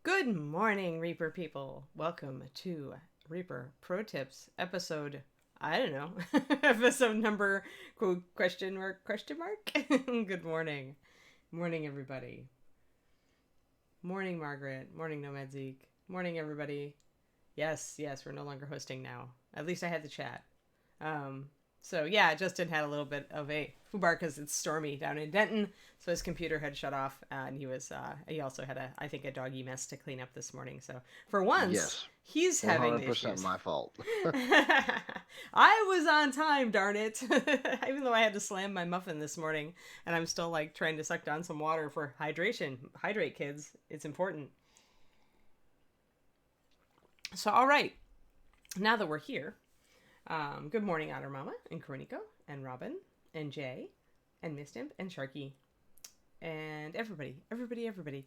Good morning, Reaper people. Welcome to Reaper Pro Tips, episode, I don't know, episode number, quote, question mark, question mark? Good morning. Morning, everybody. Morning, Margaret. Morning, Nomad Zeke. Morning, everybody. Yes, we're no longer hosting now. At least I had the chat. Um, so yeah, Justin had a little bit of a foobar because it's stormy down in Denton, so his computer had shut off, and he also had I think a doggy mess to clean up this morning. So for once, Yes, he's having the 100% issues. my fault. I was on time, darn it! Even though I had to slam my muffin this morning, and I'm still like trying to suck down some water for hydration. Hydrate, kids. It's important. So all right, now that we're here, good morning, Otter Mama and Koroniko and Robin and Jay and Mistimp and Sharky and everybody.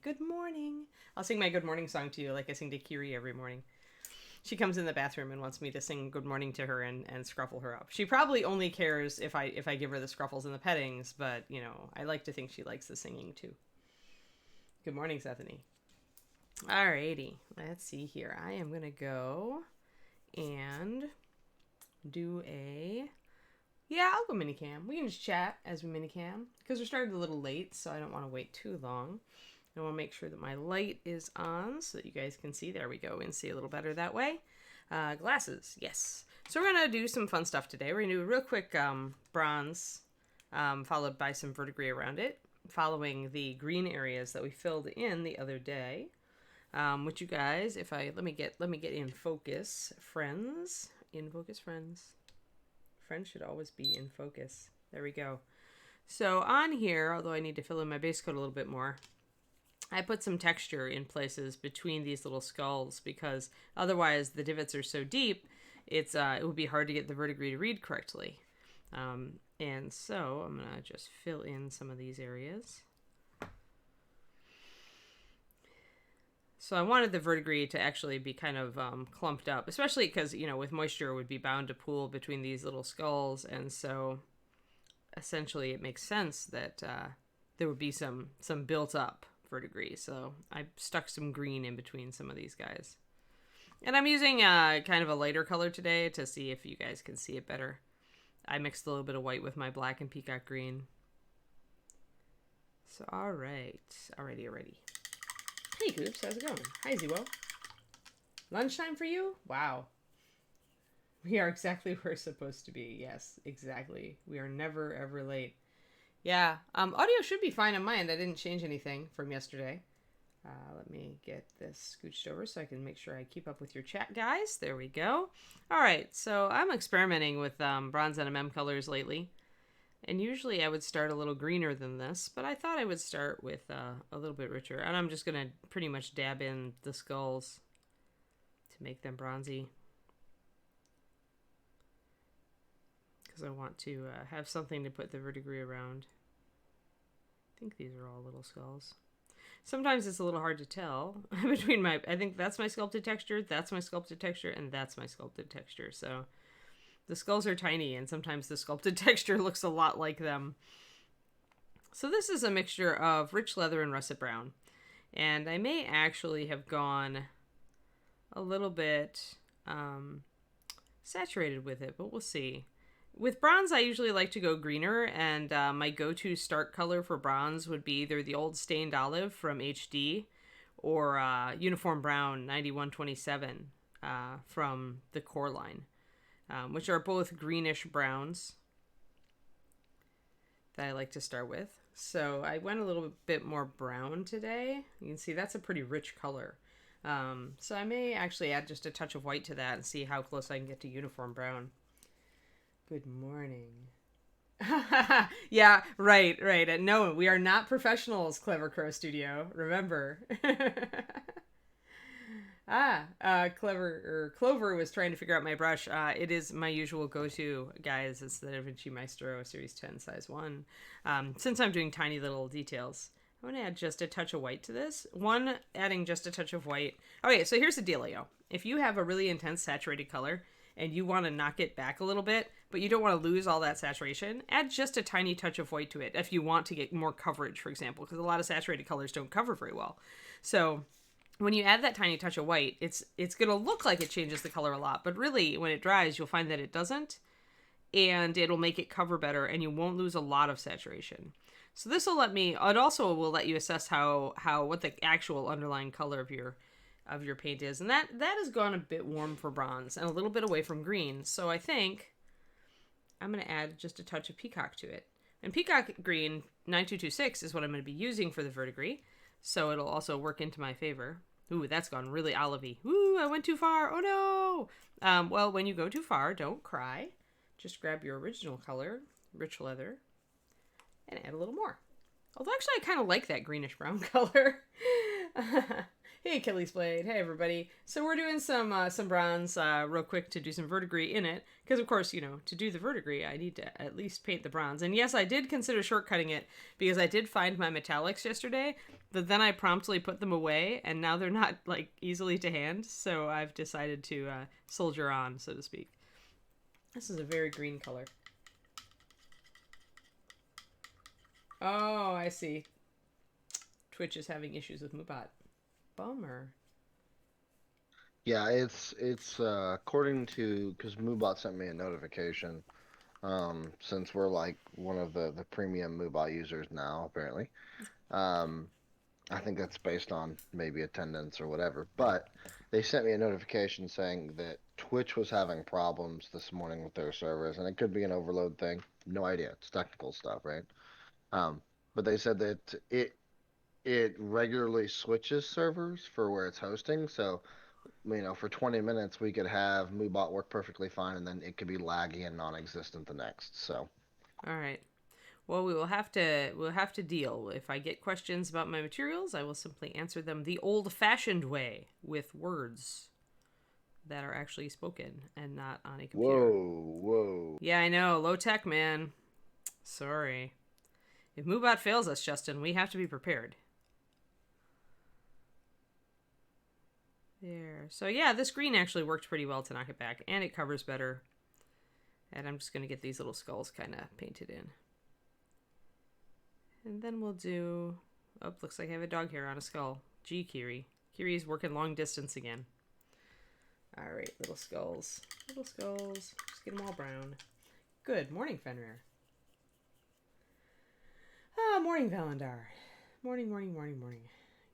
Good morning. I'll sing my good morning song to you like I sing to Kiri every morning. She comes in the bathroom and wants me to sing good morning to her and scruffle her up. She probably only cares if I give her the scruffles and the pettings, but you know, I like to think she likes the singing too. Good morning, Sethany. Alrighty, let's see here. I am gonna go and do I'll go minicam. We can just chat as we minicam because we're starting a little late, so I don't want to wait too long. I want to make sure that my light is on so that you guys can see. There we go, and see a little better that way. Glasses, yes. So we're gonna do some fun stuff today. We're gonna do a real quick bronze, followed by some verdigris around it, following the green areas that we filled in the other day. Which you guys, if I let me get in focus, friends. Friends should always be in focus. There we go. So on here, although I need to fill in my base coat a little bit more, I put some texture in places between these little skulls because otherwise the divots are so deep, it would be hard to get the verdigris to read correctly. And so I'm gonna just fill in some of these areas. So I wanted the verdigris to actually be kind of clumped up, especially because, you know, with moisture it would be bound to pool between these little skulls. And so essentially it makes sense that there would be some built up verdigris. So I stuck some green in between some of these guys. And I'm using kind of a lighter color today to see if you guys can see it better. I mixed a little bit of white with my black and peacock green. So alrighty. Hey, Goops, how's it going? Hi, Zero. Lunchtime for you? Wow. We are exactly where we're supposed to be. Yes, exactly. We are never, ever late. Yeah, audio should be fine on my end. I didn't change anything from yesterday. Let me get this scooched over so I can make sure I keep up with your chat, guys. There we go. All right, so I'm experimenting with bronze NMM colors lately. And usually I would start a little greener than this, but I thought I would start with a little bit richer. And I'm just going to pretty much dab in the skulls to make them bronzy. Because I want to have something to put the verdigris around. I think these are all little skulls. Sometimes it's a little hard to tell between I think that's my sculpted texture, that's my sculpted texture, and that's my sculpted texture. So the skulls are tiny, and sometimes the sculpted texture looks a lot like them. So this is a mixture of rich leather and russet brown. And I may actually have gone a little bit saturated with it, but we'll see. With bronze, I usually like to go greener, and my go-to start color for bronze would be either the old stained olive from HD or uniform brown 9127 from the core line. Which are both greenish browns that I like to start with. So I went a little bit more brown today. You can see that's a pretty rich color. So I may actually add just a touch of white to that and see how close I can get to uniform brown. Good morning. Yeah, right. No, we are not professionals, Clever Crow Studio. Remember. Clover was trying to figure out my brush. It is my usual go-to, guys. It's the Da Vinci Maestro Series 10 size 1. Since I'm doing tiny little details, I'm going to add just a touch of white to this. Adding just a touch of white. Okay, so here's the dealio. If you have a really intense saturated color and you want to knock it back a little bit, but you don't want to lose all that saturation, add just a tiny touch of white to it if you want to get more coverage, for example, because a lot of saturated colors don't cover very well. So when you add that tiny touch of white, it's going to look like it changes the color a lot, but really when it dries, you'll find that it doesn't, and it'll make it cover better, and you won't lose a lot of saturation. So this will it also will let you assess what the actual underlying color of your paint is. And that has gone a bit warm for bronze and a little bit away from green. So I think I'm going to add just a touch of Peacock to it. And Peacock green 9226 is what I'm going to be using for the Verdigris. So it'll also work into my favor. Ooh, that's gone really olivey. Ooh, I went too far. Oh no. Well, when you go too far, don't cry. Just grab your original color, rich leather, and add a little more. Although actually I kind of like that greenish brown color. Hey, Achilles Blade. Hey, everybody. So we're doing some bronze real quick to do some verdigris in it. Because, of course, to do the verdigris, I need to at least paint the bronze. And yes, I did consider shortcutting it because I did find my metallics yesterday. But then I promptly put them away, and now they're not, easily to hand. So I've decided to soldier on, so to speak. This is a very green color. Oh, I see. Twitch is having issues with Mubot. Bummer. Yeah, it's according to because Moobot sent me a notification. Since we're like one of the premium Moobot users now, apparently. Um, I think that's based on maybe attendance or whatever. But they sent me a notification saying that Twitch was having problems this morning with their servers, and it could be an overload thing. No idea. It's technical stuff, right? Um, but they said that it regularly switches servers for where it's hosting. So, for 20 minutes we could have Moobot work perfectly fine, and then it could be laggy and non-existent the next. So, All right. Well, we'll have to deal. If I get questions about my materials, I will simply answer them the old-fashioned way with words that are actually spoken and not on a computer. whoa. Yeah, I know. Low tech, man. Sorry. If Moobot fails us, Justin, we have to be prepared. There. So yeah, this green actually worked pretty well to knock it back, and it covers better. And I'm just going to get these little skulls kind of painted in. And then we'll do... Oh, looks like I have a dog hair on a skull. Gee, Kiri. Kiri's working long distance again. Alright, little skulls. Little skulls. Just get them all brown. Good morning, Fenrir. Morning, Valandar. Morning.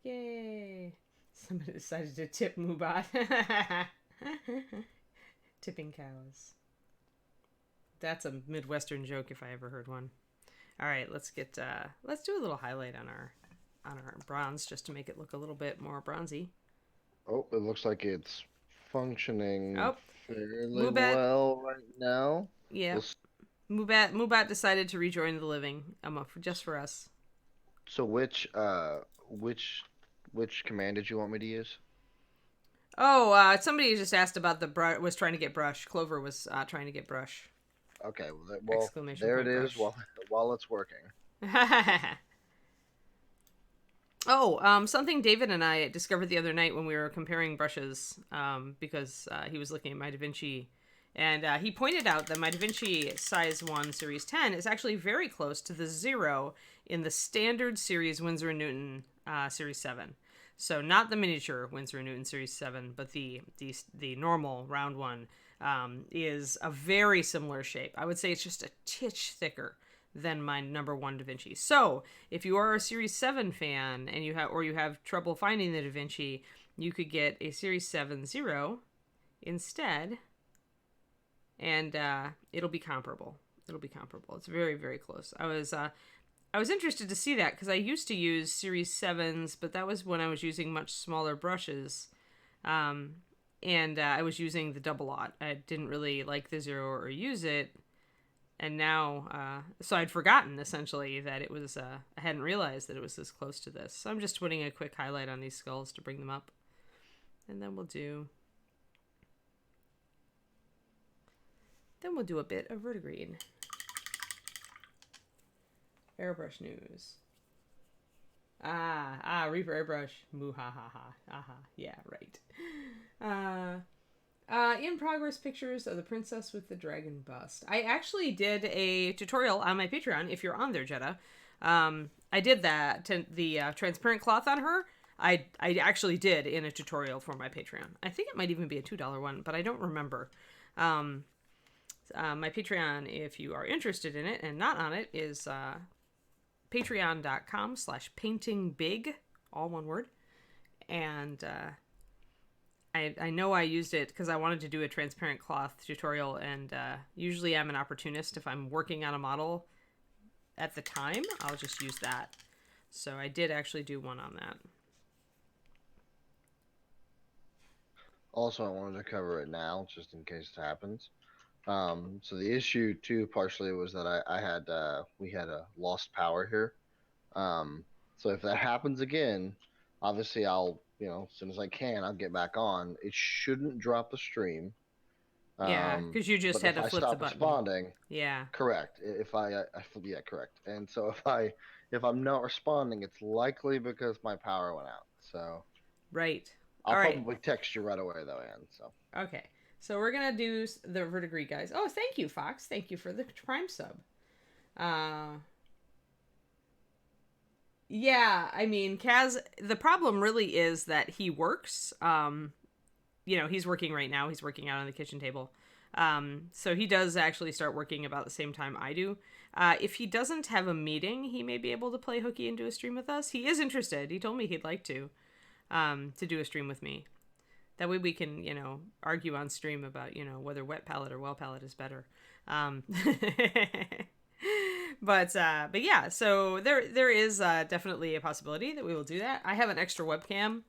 Yay. Somebody decided to tip Moobot. Tipping cows. That's a Midwestern joke if I ever heard one. All right, let's do a little highlight on our bronze just to make it look a little bit more bronzy. Oh, it looks like it's functioning Oh, fairly Moobat. well right now. Yeah, We'll Moobat decided to rejoin the living. Just for us. So which command did you want me to use? Oh, somebody just asked about was trying to get brush. Clover was trying to get brush. Okay, Exclamation there it point is brush. while it's working. Oh, something David and I discovered the other night when we were comparing brushes, because he was looking at my DaVinci, and he pointed out that my DaVinci Size 1 Series 10 is actually very close to the 0 in the standard series Winsor & Newton Series 7. So not the miniature Winsor & Newton Series 7, but the normal round one is a very similar shape. I would say it's just a titch thicker than my number 1 DaVinci. So if you are a Series 7 fan and you have trouble finding the DaVinci, you could get a Series 7 0 instead, and it'll be comparable. It's very, very close. I was interested to see that because I used to use Series 7s, but that was when I was using much smaller brushes. And I was using the double aught. I didn't really like the 0 or use it. And now, so I'd forgotten essentially that it was, I hadn't realized that it was this close to this. So I'm just putting a quick highlight on these skulls to bring them up. And then we'll do a bit of vertigreen. Airbrush news. Reaper airbrush. Moo ha ha ha. Aha. Yeah, right. In progress pictures of the princess with the dragon bust. I actually did a tutorial on my Patreon. If you're on there, Jetta, I did that the transparent cloth on her. I actually did in a tutorial for my Patreon. I think it might even be a $2 one, but I don't remember. My Patreon, if you are interested in it and not on it, is patreon.com/paintingbig, all one word. And I know I used it because I wanted to do a transparent cloth tutorial, and usually I'm an opportunist. If I'm working on a model at the time, I'll just use that. So I did actually do one on that. Also, I wanted to cover it now, just in case it happens. So the issue too, partially was that I had we had a lost power here. So if that happens again, obviously I'll, as soon as I can, I'll get back on. It shouldn't drop the stream. Yeah, because you just But had if to I flip the stop button. responding, Yeah. correct. If yeah, correct. And so if I'm not responding, it's likely because my power went out. So Right. I'll All right. probably text you right away though, Ann. So Okay. So we're going to do the Verdigris guys. Oh, thank you, Fox. Thank you for the Prime sub. Yeah, I mean, Kaz, the problem really is that he works. He's working right now. He's working out on the kitchen table. So he does actually start working about the same time I do. If he doesn't have a meeting, he may be able to play hooky and do a stream with us. He is interested. He told me he'd like to do a stream with me. That way we can, argue on stream about, whether wet palette or well palette is better. But yeah, so there is definitely a possibility that we will do that. I have an extra webcam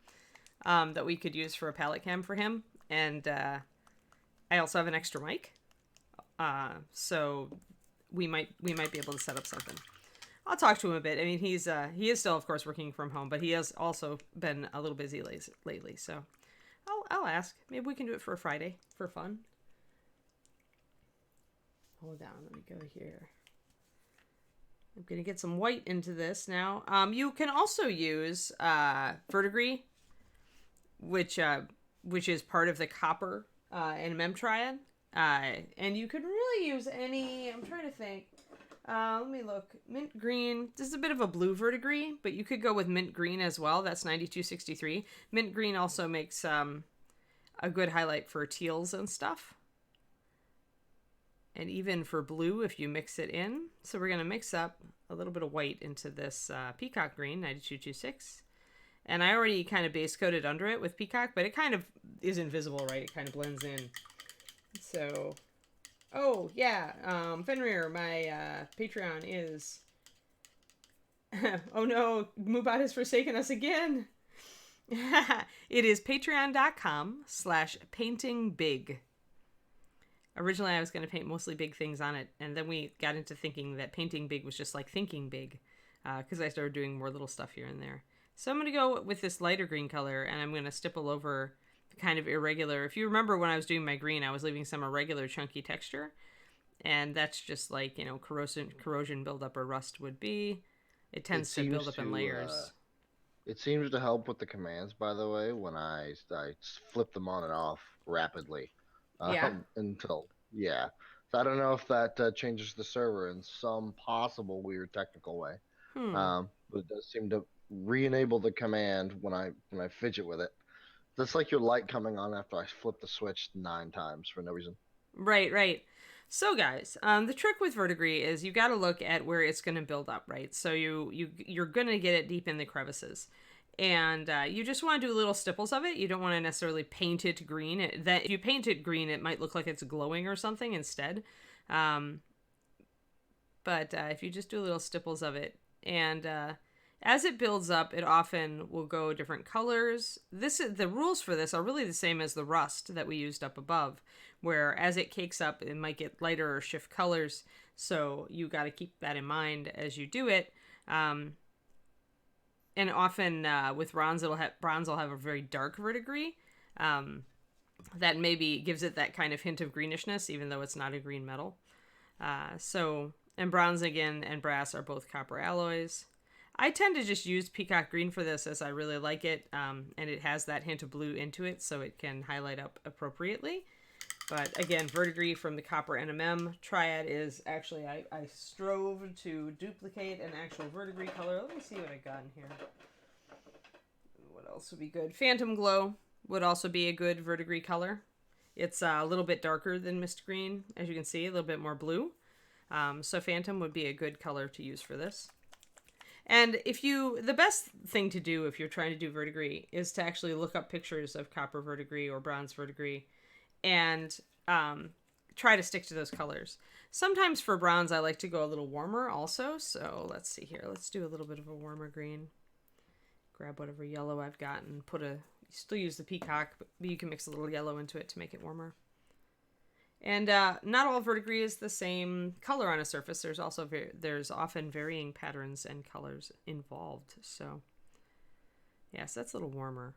that we could use for a palette cam for him, and I also have an extra mic. So we might be able to set up something. I'll talk to him a bit. I mean, he is still, of course, working from home, but he has also been a little busy lately. So I'll ask. Maybe we can do it for a Friday for fun. Hold on, let me go here. I'm gonna get some white into this now. You can also use Verdigris, which is part of the copper and mem triad. And you could really use any. I'm trying to think. Let me look. Mint green. This is a bit of a blue verdigris, but you could go with mint green as well. That's 9263. Mint green also makes a good highlight for teals and stuff. And even for blue if you mix it in. So we're going to mix up a little bit of white into this Peacock green, 9226. And I already kind of base coated under it with Peacock, but it kind of is invisible, right? It kind of blends in. So... Oh, yeah, Fenrir, my Patreon is... Oh no, Moobot has forsaken us again! It is patreon.com/paintingbig. Originally, I was going to paint mostly big things on it, and then we got into thinking that painting big was just like thinking big, because I started doing more little stuff here and there. So I'm going to go with this lighter green color, and I'm going to stipple over kind of irregular. If you remember when I was doing my green, I was leaving some irregular chunky texture, and that's just like, corrosion buildup or rust would be. It tends to build up in layers. It seems to help with the commands, by the way, when I flip them on and off rapidly. Yeah. Yeah. So I don't know if that changes the server in some possible weird technical way. But it does seem to re-enable the command when I fidget with it. That's like your light coming on after I flip the switch 9 times for no reason. Right. So guys, the trick with Verdigris is you got to look at where it's going to build up, right? So you're going to get it deep in the crevices. And you just want to do little stipples of it. You don't want to necessarily paint it green. If you paint it green, it might look like it's glowing or something instead. But if you just do little stipples of it, and as it builds up, it often will go different colors. The rules for this are really the same as the rust that we used up above, where as it cakes up, it might get lighter or shift colors. So you got to keep that in mind as you do it. And often with bronze, will have a very dark verdigris that maybe gives it that kind of hint of greenishness, even though it's not a green metal. And bronze again and brass are both copper alloys. I tend to just use Peacock Green for this as I really like it, and it has that hint of blue into it, so it can highlight up appropriately. But again, Verdigris from the Copper NMM Triad is actually, I strove to duplicate an actual Verdigris color. Let me see what I got in here. What else would be good? Phantom Glow would also be a good Verdigris color. It's a little bit darker than Mist Green, as you can see, a little bit more blue. So Phantom would be a good color to use for this. And the best thing to do if you're trying to do Verdigris is to actually look up pictures of Copper Verdigris or Bronze Verdigris and try to stick to those colors. Sometimes for bronze, I like to go a little warmer also. So let's see here. Let's do a little bit of a warmer green. Grab whatever yellow I've got and still use the Peacock, but you can mix a little yellow into it to make it warmer. And not all Verdigris is the same color on a surface. There's also there's often varying patterns and colors involved. So yes, that's a little warmer.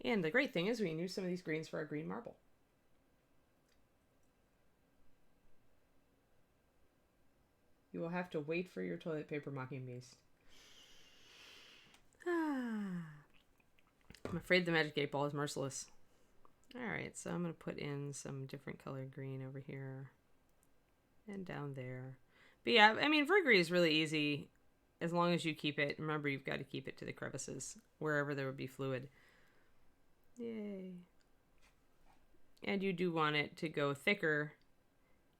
And the great thing is we can use some of these greens for our green marble. You will have to wait for your toilet paper, Mockingbeast. I'm afraid the magic 8-ball is merciless. Alright, so I'm going to put in some different colored green over here. And down there. But yeah, I mean, Verdigris is really easy as long as you keep it. Remember, you've got to keep it to the crevices, wherever there would be fluid. Yay. And you do want it to go thicker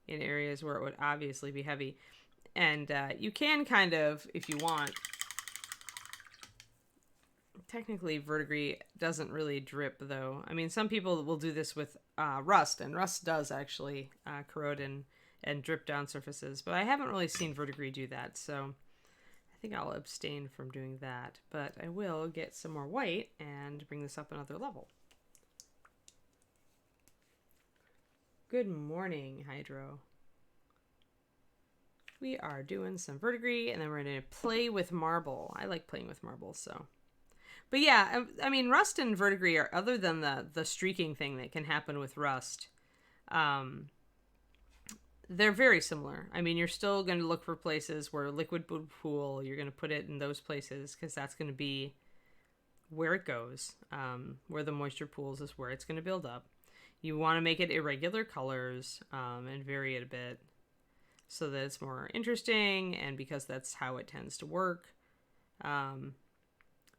in areas where it would obviously be heavy. And you can kind of, if you want, technically Verdigris doesn't really drip though. I mean, some people will do this with rust, and rust does actually corrode and drip down surfaces, but I haven't really seen Verdigris do that, so I think I'll abstain from doing that. But I will get some more white and bring this up another level. Good morning, Hydro. We are doing some Verdigris, and then we're going to play with marble. I like playing with marble, so. But yeah, I mean, rust and Verdigris are, other than the streaking thing that can happen with rust, they're very similar. I mean, you're still going to look for places where liquid would pool. You're going to put it in those places because that's going to be where it goes. Where the moisture pools is where it's going to build up. You want to make it irregular colors and vary it a bit so that it's more interesting, and because that's how it tends to work.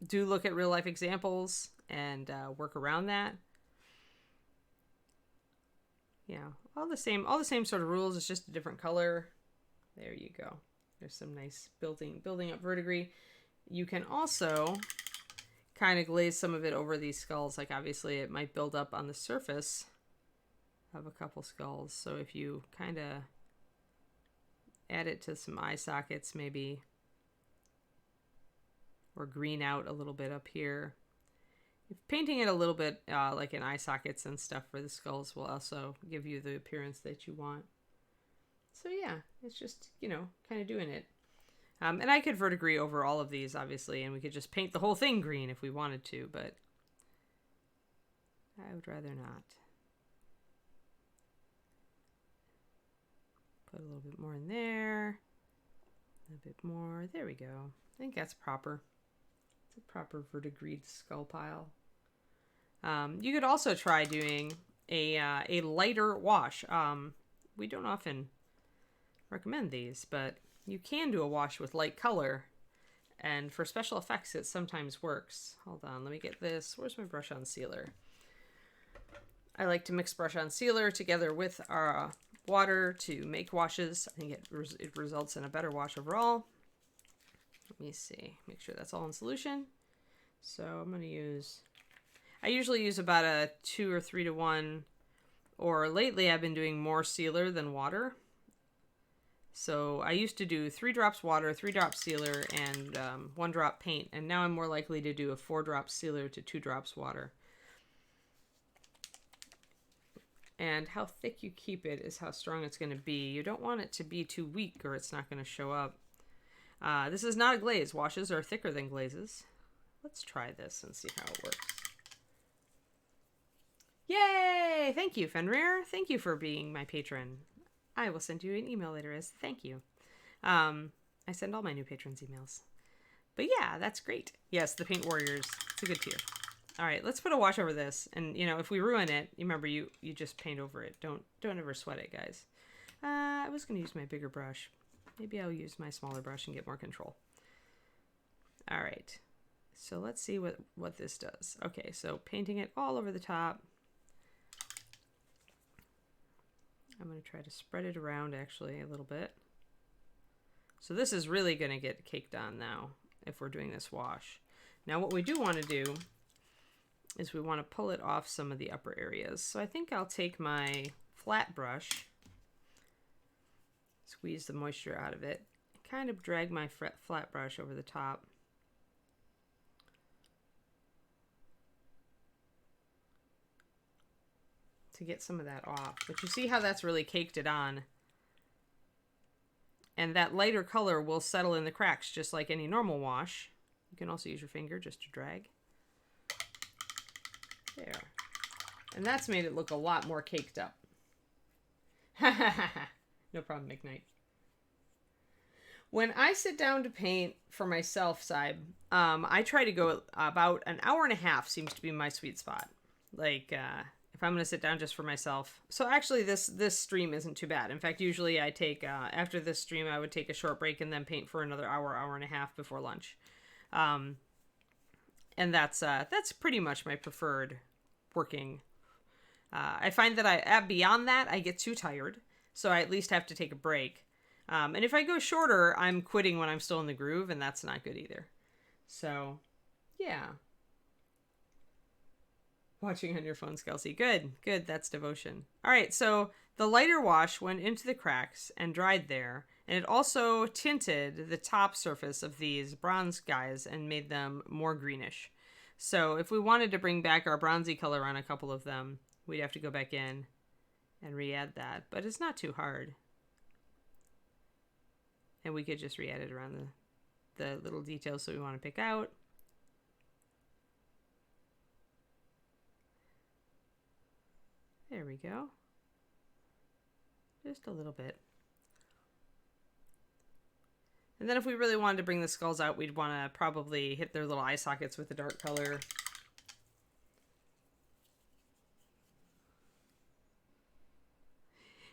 Do look at real life examples and work around that. Yeah, all the same sort of rules. It's just a different color. There you go. There's some nice building up Verdigris. You can also kind of glaze some of it over these skulls. Like obviously it might build up on the surface of a couple skulls. So if you kind of add it to some eye sockets maybe, or green out a little bit up here. Painting it a little bit like in eye sockets and stuff for the skulls will also give you the appearance that you want. So yeah, it's just, kind of doing it. And I could Verdigris over all of these, obviously, and we could just paint the whole thing green if we wanted to, but I would rather not. Put a little bit more in there. A little bit more. There we go. I think that's proper. It's a proper Verdigris skull pile. You could also try doing a lighter wash. We don't often recommend these, but you can do a wash with light color, and for special effects it sometimes works. Hold on, let me get this. Where's my brush on sealer? I like to mix brush on sealer together with our water to make washes. I think it results in a better wash overall. Let me see, make sure that's all in solution. So I'm going to use, I usually use about a 2 or 3 to 1, or lately I've been doing more sealer than water. So I used to do 3 drops water, 3 drops sealer, and 1 drop paint. And now I'm more likely to do a 4 drops sealer to 2 drops water. And how thick you keep it is how strong it's going to be. You don't want it to be too weak or it's not going to show up. This is not a glaze. Washes are thicker than glazes. Let's try this and see how it works. Yay! Thank you, Fenrir. Thank you for being my patron. I will send you an email later as thank you. I send all my new patrons emails. But yeah, that's great. Yes, the Paint Warriors. It's a good tier. All right, let's put a wash over this. And, you know, if we ruin it, remember, you just paint over it. Don't ever sweat it, guys. I was going to use my bigger brush. Maybe I'll use my smaller brush and get more control. All right. So let's see what this does. Okay, so painting it all over the top. I'm going to try to spread it around, actually, a little bit. So this is really going to get caked on now if we're doing this wash. Now what we do want to do is we want to pull it off some of the upper areas. So I think I'll take my flat brush, squeeze the moisture out of it, and kind of drag my flat brush over the top. To get some of that off. But you see how that's really caked it on. And that lighter color will settle in the cracks just like any normal wash. You can also use your finger just to drag. There. And that's made it look a lot more caked up. No problem, McKnight. When I sit down to paint for myself, I try to go about an hour and a half seems to be my sweet spot. Like, if I'm going to sit down just for myself. So actually this stream isn't too bad. In fact, usually I take, after this stream, I would take a short break and then paint for another hour and a half before lunch. And that's pretty much my preferred working. I find that beyond that, I get too tired. So I at least have to take a break. And if I go shorter, I'm quitting when I'm still in the groove, and that's not good either. So, yeah. Watching on your phone, Skelsey. Good. That's devotion. All right, so the lighter wash went into the cracks and dried there, and it also tinted the top surface of these bronze guys and made them more greenish. So if we wanted to bring back our bronzy color on a couple of them, we'd have to go back in and re-add that, but it's not too hard. And we could just re-add it around the little details that we want to pick out. There we go. Just a little bit. And then if we really wanted to bring the skulls out, we'd want to probably hit their little eye sockets with a dark color.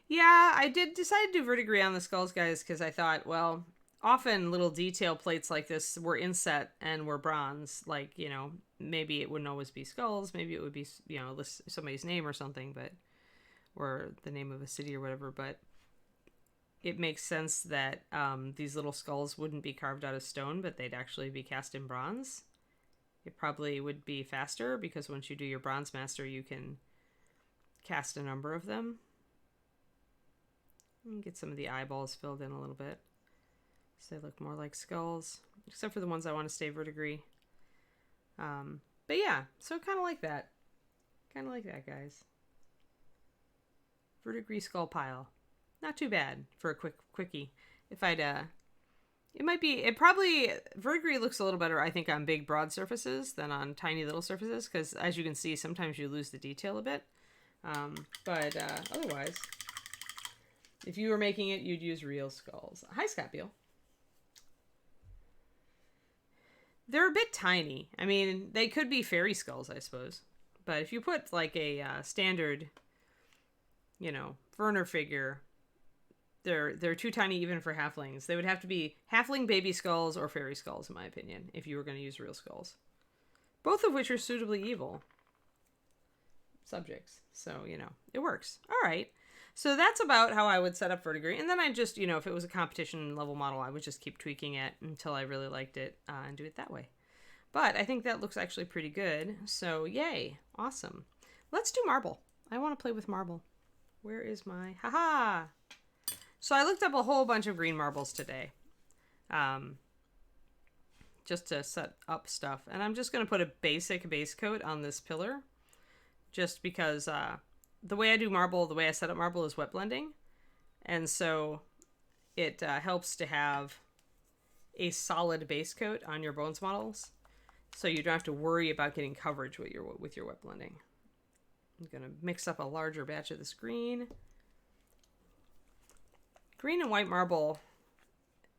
Yeah, I did decide to do verdigris on the skulls, guys, because I thought, well, often little detail plates like this were inset and were bronze. Like, you know, maybe it wouldn't always be skulls. Maybe it would be, you know, somebody's name or something, but, or the name of a city or whatever. But it makes sense that these little skulls wouldn't be carved out of stone, but they'd actually be cast in bronze. It probably would be faster because once you do your bronze master, you can cast a number of them. And get some of the eyeballs filled in a little bit so they look more like skulls, except for the ones I want to stay verdigris. But yeah, so kind of like that. Kind of like that, guys. Verdigris skull pile. Not too bad for a quickie. If I'd, verdigris looks a little better, I think, on big, broad surfaces than on tiny little surfaces, because as you can see, sometimes you lose the detail a bit. But otherwise, if you were making it, you'd use real skulls. Hi, Scott Beal. They're a bit tiny. I mean, they could be fairy skulls, I suppose. But if you put, like, a standard, you know, Werner figure, they're too tiny even for halflings. They would have to be halfling baby skulls or fairy skulls, in my opinion, if you were going to use real skulls. Both of which are suitably evil subjects. So, you know, it works. All right. So that's about how I would set up verdigris. And then I just, you know, if it was a competition level model, I would just keep tweaking it until I really liked it and do it that way. But I think that looks actually pretty good. So yay. Awesome. Let's do marble. I want to play with marble. Where is my... Haha! So I looked up a whole bunch of green marbles today. Just to set up stuff. And I'm just going to put a basic base coat on this pillar. Just because... the way I do marble, the way I set up marble is wet blending. And so it helps to have a solid base coat on your bones models. So you don't have to worry about getting coverage with your wet blending. I'm going to mix up a larger batch of this green. Green and white marble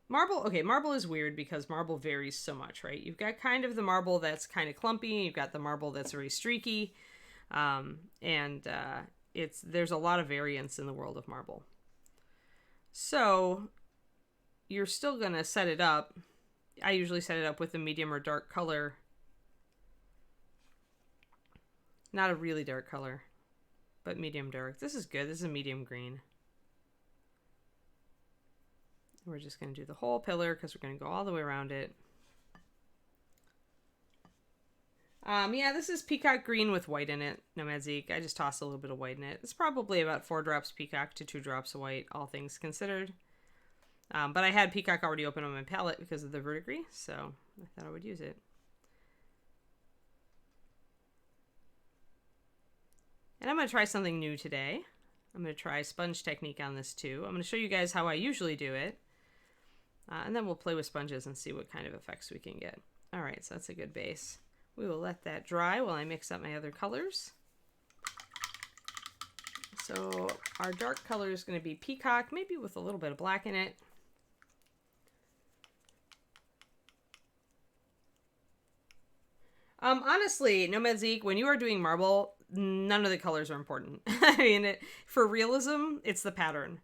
Marble, okay, marble is weird because marble varies so much, right? You've got kind of the marble that's kind of clumpy, you've got the marble that's very streaky, and there's a lot of variance in the world of marble. So you're still gonna set it up. I usually set it up with a medium or dark color. Not a really dark color, but medium dark. This is good. This is a medium green. We're just going to do the whole pillar because we're going to go all the way around it. Yeah, this is Peacock green with white in it, Nomad Zeke. I just tossed a little bit of white in it. It's probably about 4 drops Peacock to 2 drops of white, all things considered. But I had Peacock already open on my palette because of the Verdigris, so I thought I would use it. And I'm going to try something new today. I'm going to try sponge technique on this too. I'm going to show you guys how I usually do it. And then we'll play with sponges and see what kind of effects we can get. All right, so that's a good base. We will let that dry while I mix up my other colors. So our dark color is going to be Peacock, maybe with a little bit of black in it. Honestly, Nomad Zeke, when you are doing marble, none of the colors are important. I mean, for realism, it's the pattern.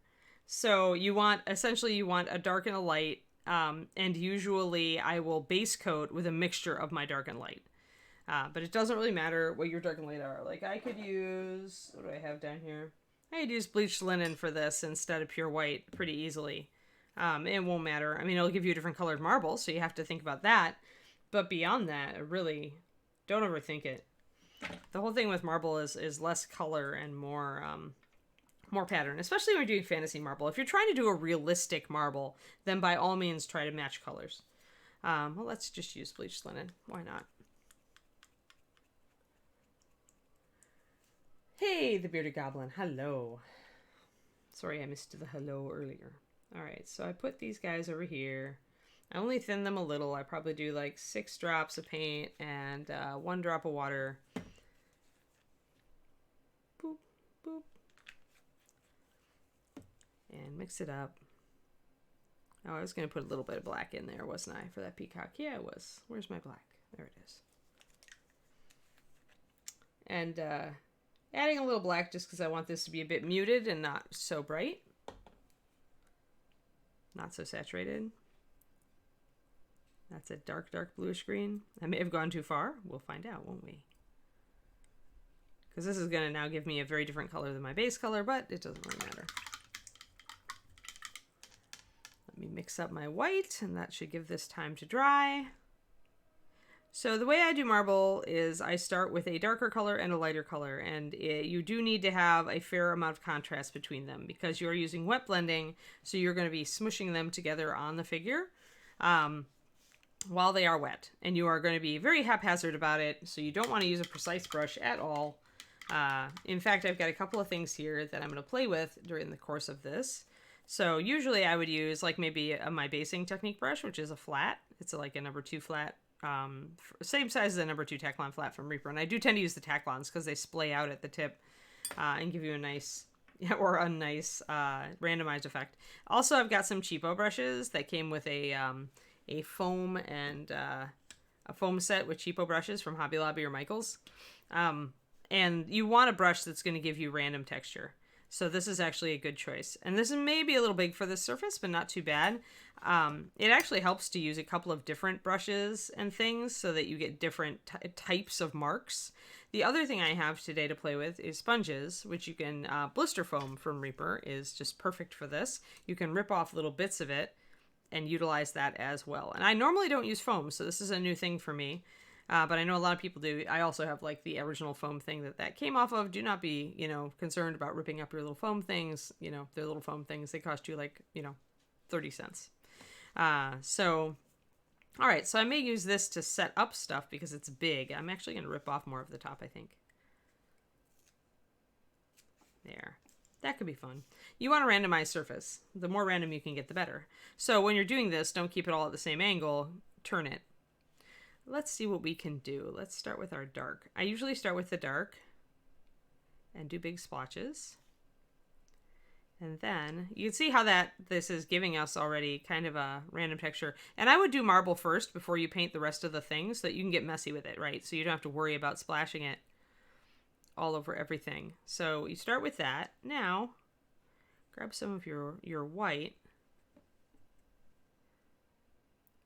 So you want a dark and a light, and usually I will base coat with a mixture of my dark and light. But it doesn't really matter what your dark and light are. Like I could use, what do I have down here? I could use bleached linen for this instead of pure white pretty easily. It won't matter. I mean, it'll give you a different colored marble, so you have to think about that. But beyond that, really, don't overthink it. The whole thing with marble is less color and more pattern, especially when you're doing fantasy marble. If you're trying to do a realistic marble, then by all means try to match colors. Well, let's just use bleached linen. Why not? Hey, the bearded goblin. Hello. Sorry I missed the hello earlier. All right, so I put these guys over here. I only thin them a little. I probably do like 6 drops of paint and 1 drop of water. Boop, boop. And mix it up. Oh, I was going to put a little bit of black in there, wasn't I, for that peacock? Yeah, it was. Where's my black? There it is. And adding a little black just because I want this to be a bit muted and not so bright. Not so saturated. That's a dark, dark bluish green. I may have gone too far. We'll find out, won't we? Because this is going to now give me a very different color than my base color, but it doesn't really matter. Let me mix up my white, and that should give this time to dry. So the way I do marble is I start with a darker color and a lighter color, and you do need to have a fair amount of contrast between them because you're using wet blending, so you're going to be smushing them together on the figure while they are wet, and you are going to be very haphazard about it, so you don't want to use a precise brush at all. In fact, I've got a couple of things here that I'm going to play with during the course of this. So usually I would use like maybe my basing technique brush, which is a flat. It's like a number 2 flat. Same size as a number 2 Taklon flat from Reaper. And I do tend to use the Taklons because they splay out at the tip and give you a nice or a nice randomized effect. Also, I've got some cheapo brushes that came with a foam and a foam set with cheapo brushes from Hobby Lobby or Michaels. And you want a brush that's going to give you random texture. So this is actually a good choice. And this is maybe a little big for this surface, but not too bad. It actually helps to use a couple of different brushes and things so that you get different types of marks. The other thing I have today to play with is sponges, which you can, blister foam from Reaper is just perfect for this. You can rip off little bits of it and utilize that as well. And I normally don't use foam, so this is a new thing for me. But I know a lot of people do. I also have like the original foam thing that came off of. Do not be, concerned about ripping up your little foam things. They're little foam things. They cost you like, 30 cents. So, all right. So I may use this to set up stuff because it's big. I'm actually going to rip off more of the top, I think. There. That could be fun. You want a randomized surface. The more random you can get, the better. So when you're doing this, don't keep it all at the same angle. Turn it. Let's see what we can do. Let's start with our dark. I usually start with the dark and do big splotches. And then you can see how this is giving us already kind of a random texture. And I would do marble first before you paint the rest of the things so that you can get messy with it, right? So you don't have to worry about splashing it all over everything. So you start with that. Now, grab some of your white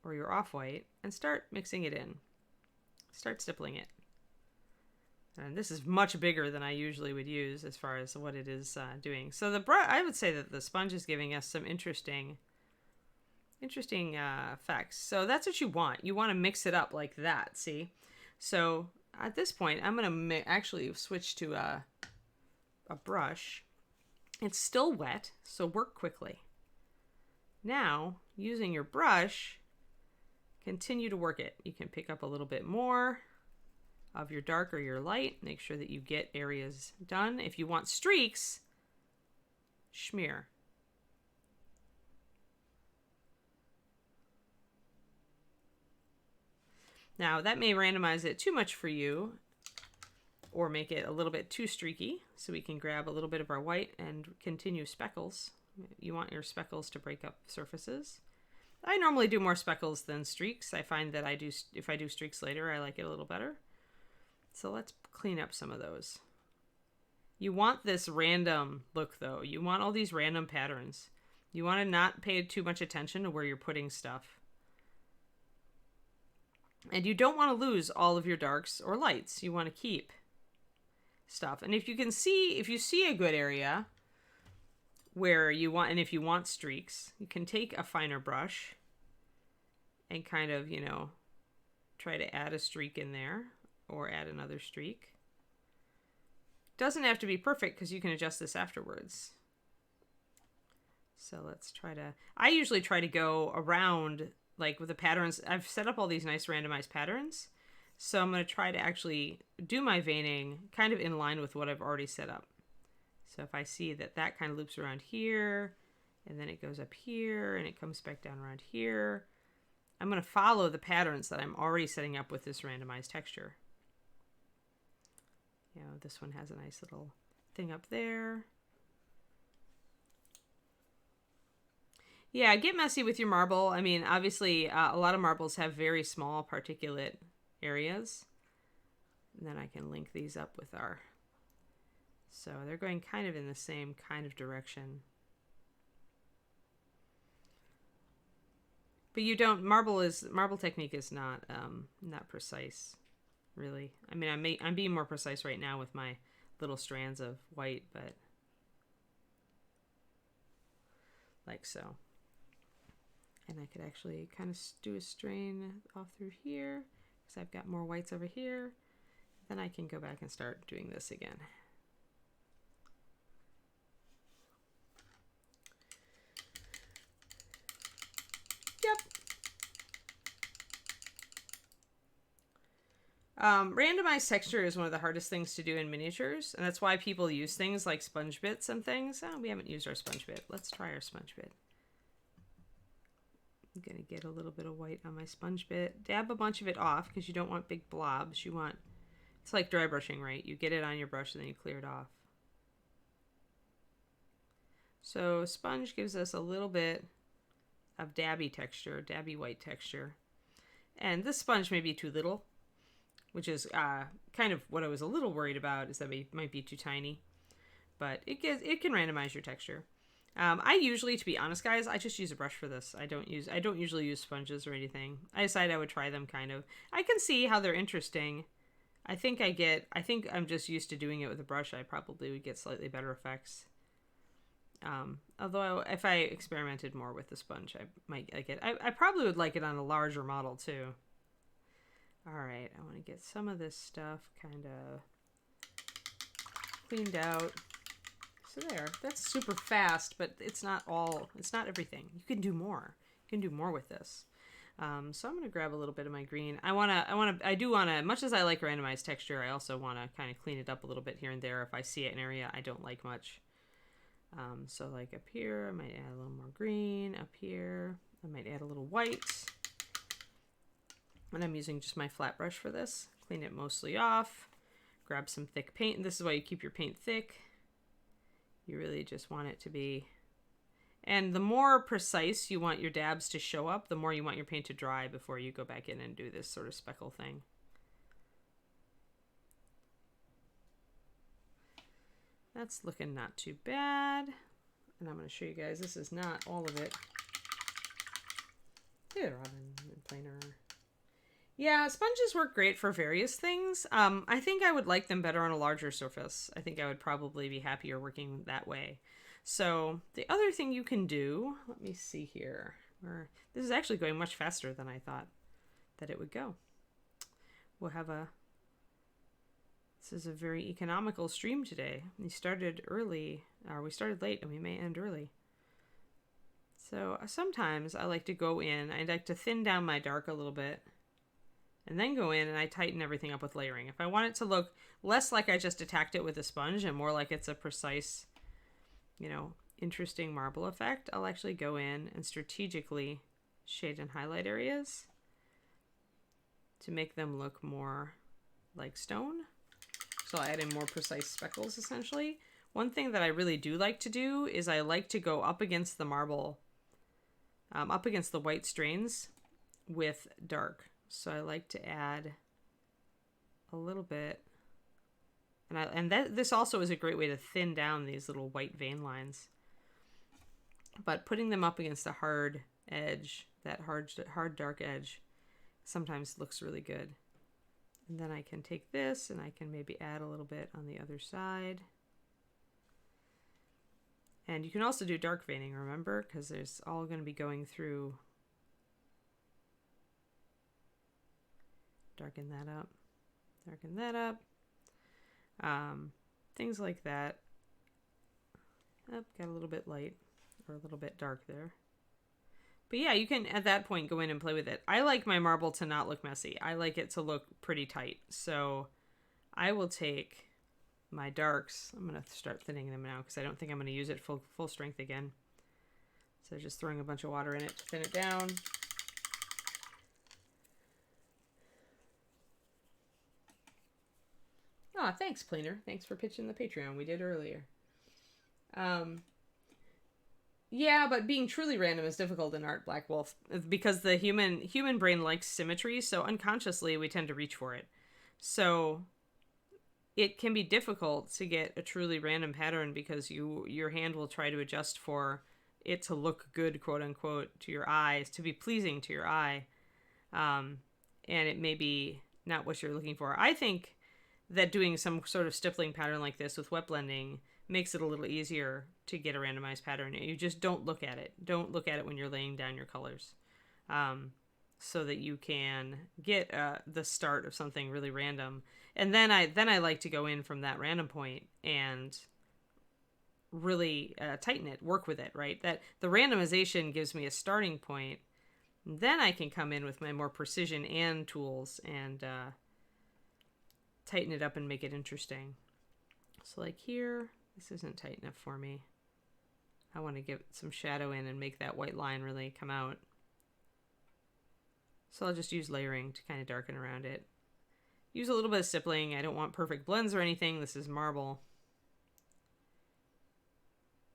or your off-white and start mixing it in. Start stippling it. And this is much bigger than I usually would use as far as what it is doing. So I would say that the sponge is giving us some interesting effects. So that's what you want. You want to mix it up like that, see? So at this point, I'm going to actually switch to a brush. It's still wet, so work quickly. Now, using your brush, continue to work it. You can pick up a little bit more of your dark or your light. Make sure that you get areas done. If you want streaks, smear. Now, that may randomize it too much for you or make it a little bit too streaky. So we can grab a little bit of our white and continue speckles. You want your speckles to break up surfaces. I normally do more speckles than streaks. I find that if I do streaks later, I like it a little better. So let's clean up some of those. You want this random look, though. You want all these random patterns. You want to not pay too much attention to where you're putting stuff. And you don't want to lose all of your darks or lights. You want to keep stuff. And if you see a good area where you want, and if you want streaks, you can take a finer brush and kind of, try to add a streak in there. Or add another streak. Doesn't have to be perfect because you can adjust this afterwards. So let's I usually try to go around, like with the patterns. I've set up all these nice randomized patterns. So I'm going to try to actually do my veining kind of in line with what I've already set up. So if I see that kind of loops around here, and then it goes up here, and it comes back down around here, I'm going to follow the patterns that I'm already setting up with this randomized texture. This one has a nice little thing up there. Yeah, get messy with your marble. I mean, obviously, a lot of marbles have very small particulate areas. And then I can link these up with so they're going kind of in the same kind of direction. But marble technique is not precise. Really. I mean, I'm being more precise right now with my little strands of white, but like so. And I could actually kind of do a strain off through here because I've got more whites over here. Then I can go back and start doing this again. Yep. Randomized texture is one of the hardest things to do in miniatures, and that's why people use things like sponge bits and things. Oh, we haven't used our sponge bit. Let's try our sponge bit. I'm going to get a little bit of white on my sponge bit. Dab a bunch of it off because you don't want big blobs. It's like dry brushing, right? You get it on your brush and then you clear it off. So sponge gives us a little bit of dabby texture, dabby white texture. And this sponge may be too little, which is kind of what I was a little worried about, is that it might be too tiny. But it can randomize your texture. I usually, to be honest, guys, I just use a brush for this. I don't usually use sponges or anything. I decided I would try them kind of. I can see how they're interesting. I think I'm just used to doing it with a brush. I probably would get slightly better effects. Although if I experimented more with the sponge, I might like it. I probably would like it on a larger model too. All right, I want to get some of this stuff kind of cleaned out. So there, that's super fast, but it's not everything. You can do more. You can do more with this. So I'm going to grab a little bit of my green. I do want to, much as I like randomized texture, I also want to kind of clean it up a little bit here and there if I see an area I don't like much. So like up here, I might add a little more green. Up here, I might add a little white. And I'm using just my flat brush for this. Clean it mostly off. Grab some thick paint. This is why you keep your paint thick. You really just want it to be... And the more precise you want your dabs to show up, the more you want your paint to dry before you go back in and do this sort of speckle thing. That's looking not too bad. And I'm going to show you guys, this is not all of it. Hey, Robin and Planer. Yeah, sponges work great for various things. I think I would like them better on a larger surface. I think I would probably be happier working that way. So the other thing you can do, let me see here. This is actually going much faster than I thought that it would go. We'll have this is a very economical stream today. We started early, or we started late, and we may end early. So sometimes I like to go in, I like to thin down my dark a little bit, and then go in and I tighten everything up with layering. If I want it to look less like I just attacked it with a sponge and more like it's a precise, you know, interesting marble effect, I'll actually go in and strategically shade and highlight areas to make them look more like stone. So I'll add in more precise speckles, essentially. One thing that I really do like to do is I like to go up against the marble, up against the white strains with dark. So I like to add a little bit. This also is a great way to thin down these little white vein lines. But putting them up against a hard edge, that hard dark edge, sometimes looks really good. And then I can take this and I can maybe add a little bit on the other side. And you can also do dark veining, remember? Because there's all going to be going through. Darken that up. Darken that up. Things like that. Oh, got a little bit light or a little bit dark there. But yeah, you can at that point go in and play with it. I like my marble to not look messy. I like it to look pretty tight. So I will take my darks. I'm going to start thinning them now because I don't think I'm going to use it full strength again. So just throwing a bunch of water in it to thin it down. Ah, thanks, Planer. Thanks for pitching the Patreon we did earlier. Yeah, but being truly random is difficult in art, Black Wolf, because the human brain likes symmetry, so unconsciously we tend to reach for it. So it can be difficult to get a truly random pattern because your hand will try to adjust for it to look good, quote unquote, to your eyes, to be pleasing to your eye. And it may be not what you're looking for. I think that doing some sort of stippling pattern like this with wet blending makes it a little easier to get a randomized pattern. You just don't look at it. Don't look at it when you're laying down your colors. So that you can get the start of something really random. And then I like to go in from that random point and really tighten it, work with it, right? That the randomization gives me a starting point. Then I can come in with my more precision and tools and tighten it up and make it interesting. So like here, this isn't tight enough for me. I want to get some shadow in and make that white line really come out. So I'll just use layering to kind of darken around it. Use a little bit of stippling. I don't want perfect blends or anything. This is marble.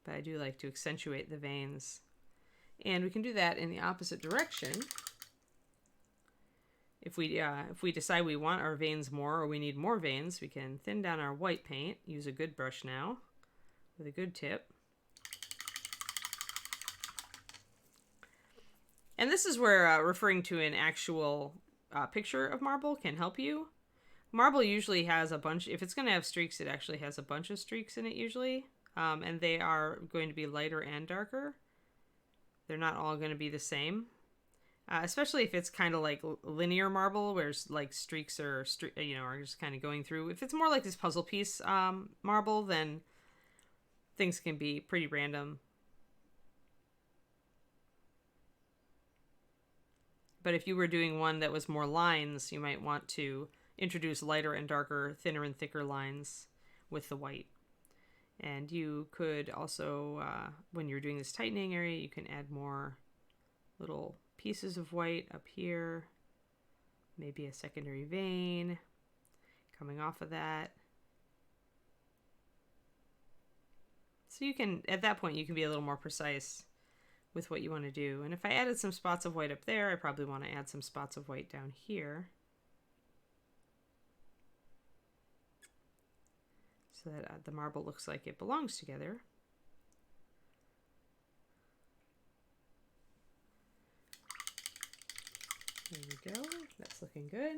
But I do like to accentuate the veins. And we can do that in the opposite direction. If we decide we want our veins more or we need more veins, we can thin down our white paint. Use a good brush now with a good tip. And this is where referring to an actual picture of marble can help you. Marble usually has a bunch, if it's going to have streaks, it actually has a bunch of streaks in it usually. And they are going to be lighter and darker. They're not all going to be the same. Especially if it's kind of like linear marble, where like streaks are just kind of going through. If it's more like this puzzle piece marble, then things can be pretty random. But if you were doing one that was more lines, you might want to introduce lighter and darker, thinner and thicker lines with the white. And you could also, when you're doing this tightening area, you can add more little pieces of white up here, maybe a secondary vein coming off of that. So you can, at that point, you can be a little more precise with what you want to do. And if I added some spots of white up there, I probably want to add some spots of white down here. So that the marble looks like it belongs together. There we go. That's looking good.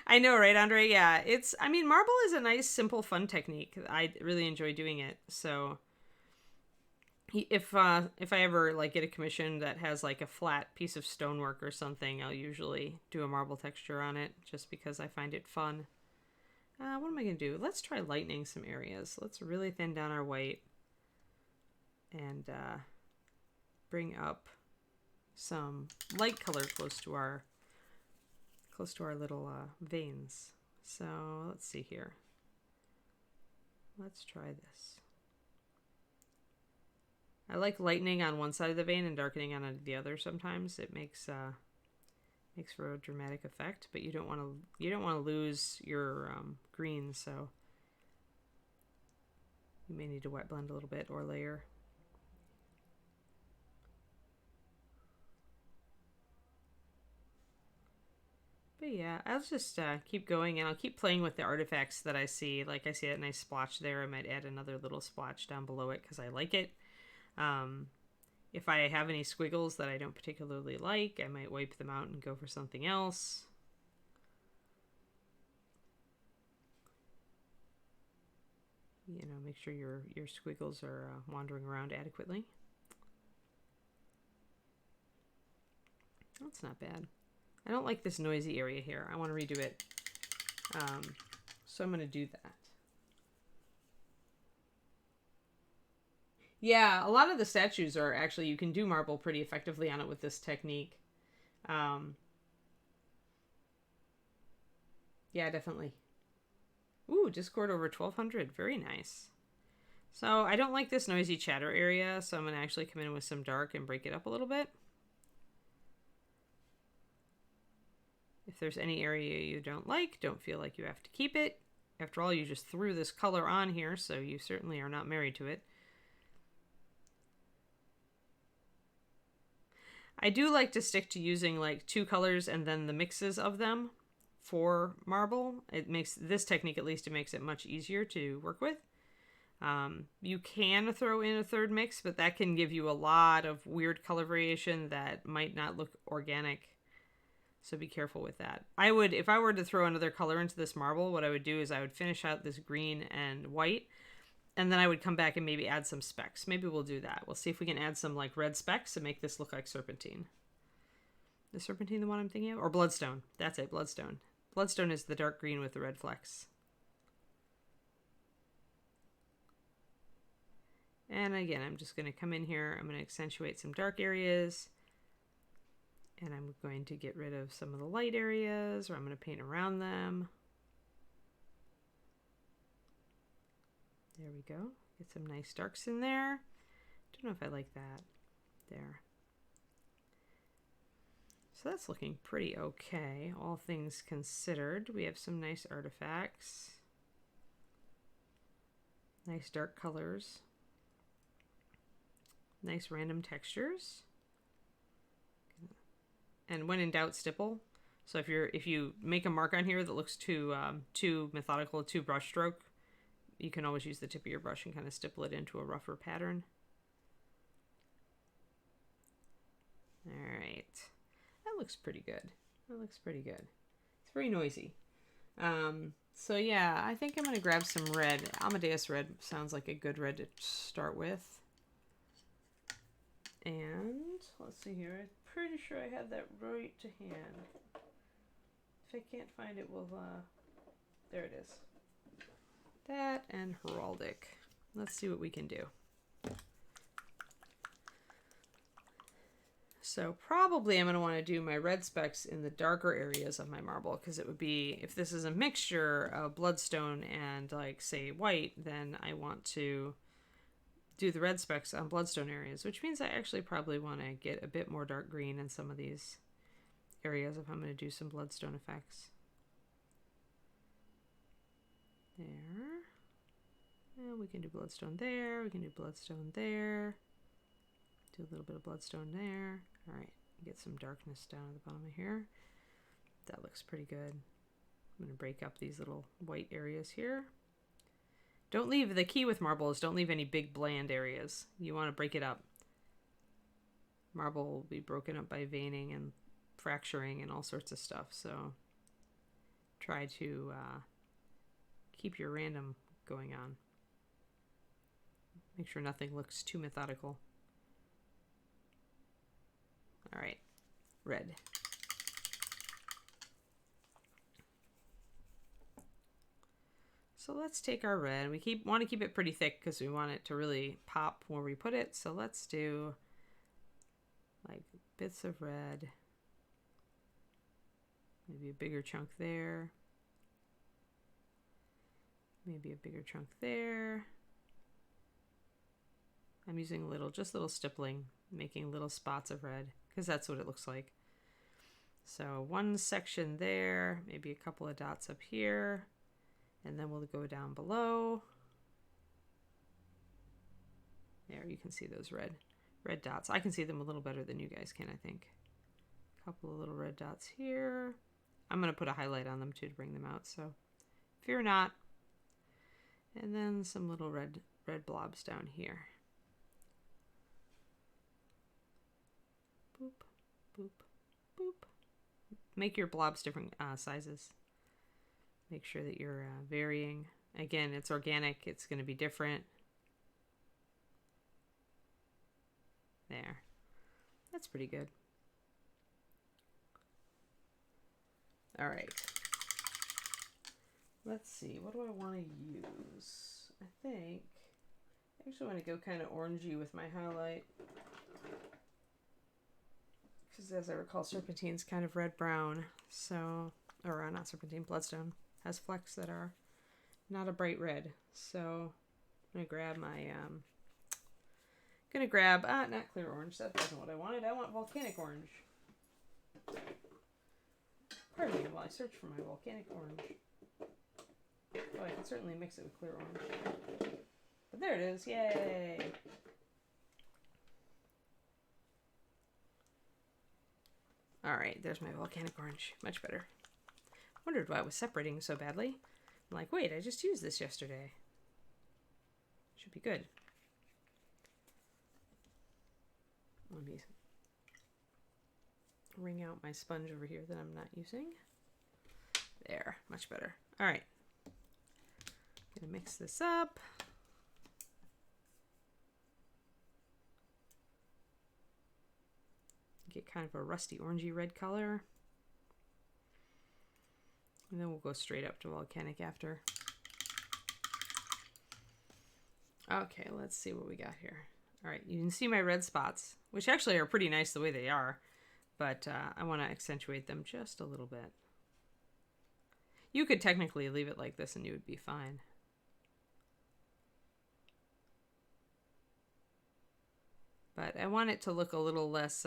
I know, right, Andre? Yeah, I mean, marble is a nice, simple, fun technique. I really enjoy doing it. So if I ever like get a commission that has like a flat piece of stonework or something, I'll usually do a marble texture on it just because I find it fun. What am I going to do? Let's try lightening some areas. Let's really thin down our white and bring up some light color close to our little veins. So let's see here. Let's try this. I like lightening on one side of the vein and darkening on the other sometimes. It makes for a dramatic effect, but you don't want to lose your green, so you may need to wet blend a little bit or layer. But yeah, I'll just keep going, and I'll keep playing with the artifacts that I see. Like I see that nice splotch there. I might add another little splotch down below it because I like it. If I have any squiggles that I don't particularly like, I might wipe them out and go for something else. You know, make sure your squiggles are wandering around adequately. That's not bad. I don't like this noisy area here. I want to redo it. So I'm going to do that. Yeah, a lot of the statues are actually, you can do marble pretty effectively on it with this technique. Yeah, definitely. Ooh, Discord over 1200. Very nice. So I don't like this noisy chatter area, so I'm going to actually come in with some dark and break it up a little bit. If there's any area you don't like, don't feel like you have to keep it. After all, you just threw this color on here, so you certainly are not married to it. I do like to stick to using like two colors and then the mixes of them for marble. It makes this technique, at least, it makes it much easier to work with. You can throw in a third mix, but that can give you a lot of weird color variation that might not look organic. So be careful with that. I would, if I were to throw another color into this marble, what I would do is I would finish out this green and white, and then I would come back and maybe add some specks. Maybe we'll do that. We'll see if we can add some like red specks and make this look like serpentine. Is serpentine the one I'm thinking of? Or bloodstone. That's it, bloodstone. Bloodstone is the dark green with the red flecks. And again, I'm just going to come in here. I'm going to accentuate some dark areas. And I'm going to get rid of some of the light areas, or I'm going to paint around them. There we go. Get some nice darks in there. Don't know if I like that. There. So that's looking pretty okay, all things considered. We have some nice artifacts. Nice dark colors. Nice random textures. And when in doubt, stipple. So if you make a mark on here that looks too methodical, too brush stroke, you can always use the tip of your brush and kind of stipple it into a rougher pattern. All right, that looks pretty good. That looks pretty good. It's very noisy. So yeah, I think I'm gonna grab some red. Amadeus red sounds like a good red to start with. And let's see here. I'm pretty sure I have that right to hand. If I can't find it, we'll there it is. That and heraldic. Let's see what we can do. So probably I'm going to want to do my red specks in the darker areas of my marble, because it would be, if this is a mixture of bloodstone and like say white, then I want to do the red specks on bloodstone areas, which means I actually probably want to get a bit more dark green in some of these areas if I'm going to do some bloodstone effects. There. And we can do bloodstone there. We can do bloodstone there. Do a little bit of bloodstone there. All right, get some darkness down at the bottom of here. That looks pretty good. I'm going to break up these little white areas here. Don't leave, the key with marble is don't leave any big bland areas. You want to break it up. Marble will be broken up by veining and fracturing and all sorts of stuff. So try to keep your random going on. Make sure nothing looks too methodical. All right, red. So let's take our red. We want to keep it pretty thick because we want it to really pop where we put it. So let's do like bits of red. Maybe a bigger chunk there. Maybe a bigger chunk there. I'm using just little stippling, making little spots of red because that's what it looks like. So one section there, maybe a couple of dots up here. And then we'll go down below. There, you can see those red dots. I can see them a little better than you guys can, I think. A couple of little red dots here. I'm going to put a highlight on them too to bring them out, so fear not. And then some little red blobs down here. Boop, boop, boop. Make your blobs different sizes. Make sure that you're varying. Again, it's organic. It's going to be different. There. That's pretty good. All right. Let's see. What do I want to use? I think I actually want to go kind of orangey with my highlight. Because as I recall, serpentine's kind of red-brown. So, or not serpentine, bloodstone. Has flecks that are not a bright red. So I'm gonna grab my not clear orange, that wasn't what I wanted. I want volcanic orange. Pardon me while I search for my volcanic orange. Oh, I can certainly mix it with clear orange. But there it is, yay! Alright, there's my volcanic orange. Much better. Wondered why it was separating so badly. I'm like, wait, I just used this yesterday. Should be good. Let me wring out my sponge over here that I'm not using. There, much better. All right. Gonna mix this up. Get kind of a rusty orangey red color. And then we'll go straight up to volcanic after. Okay, let's see what we got here. All right, you can see my red spots, which actually are pretty nice the way they are, but I want to accentuate them just a little bit. You could technically leave it like this and you would be fine. But I want it to look a little less,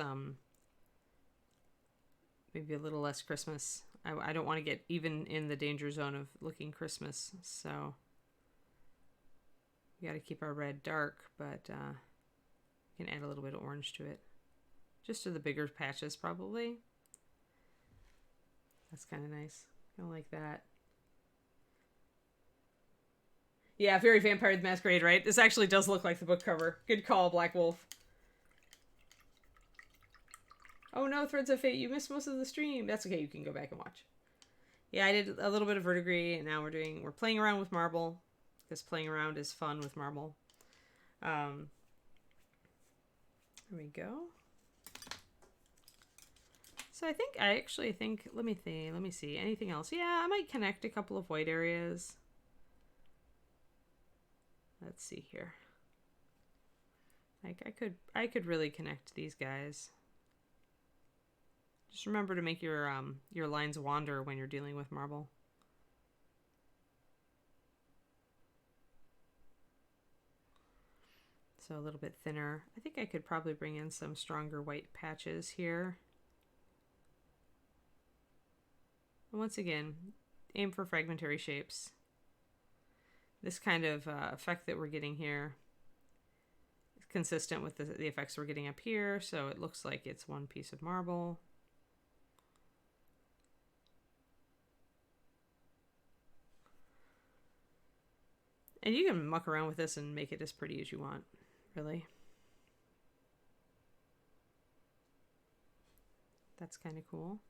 maybe a little less Christmas. I don't want to get even in the danger zone of looking Christmas, so we got to keep our red dark, but we can add a little bit of orange to it. Just to the bigger patches, probably. That's kind of nice. Kind of like that. Yeah, very Vampire the Masquerade, right? This actually does look like the book cover. Good call, Black Wolf. Oh no, Threads of Fate, you missed most of the stream. That's okay, you can go back and watch. Yeah, I did a little bit of Verdigris, and now we're playing around with marble, because playing around is fun with marble. There we go. So I actually think, let me see, anything else? Yeah, I might connect a couple of white areas. Let's see here. Like I could really connect these guys. Just remember to make your lines wander when you're dealing with marble. So a little bit thinner. I think I could probably bring in some stronger white patches here. And once again, aim for fragmentary shapes. This kind of effect that we're getting here is consistent with the effects we're getting up here, so it looks like it's one piece of marble. And you can muck around with this and make it as pretty as you want, really. That's kind of cool,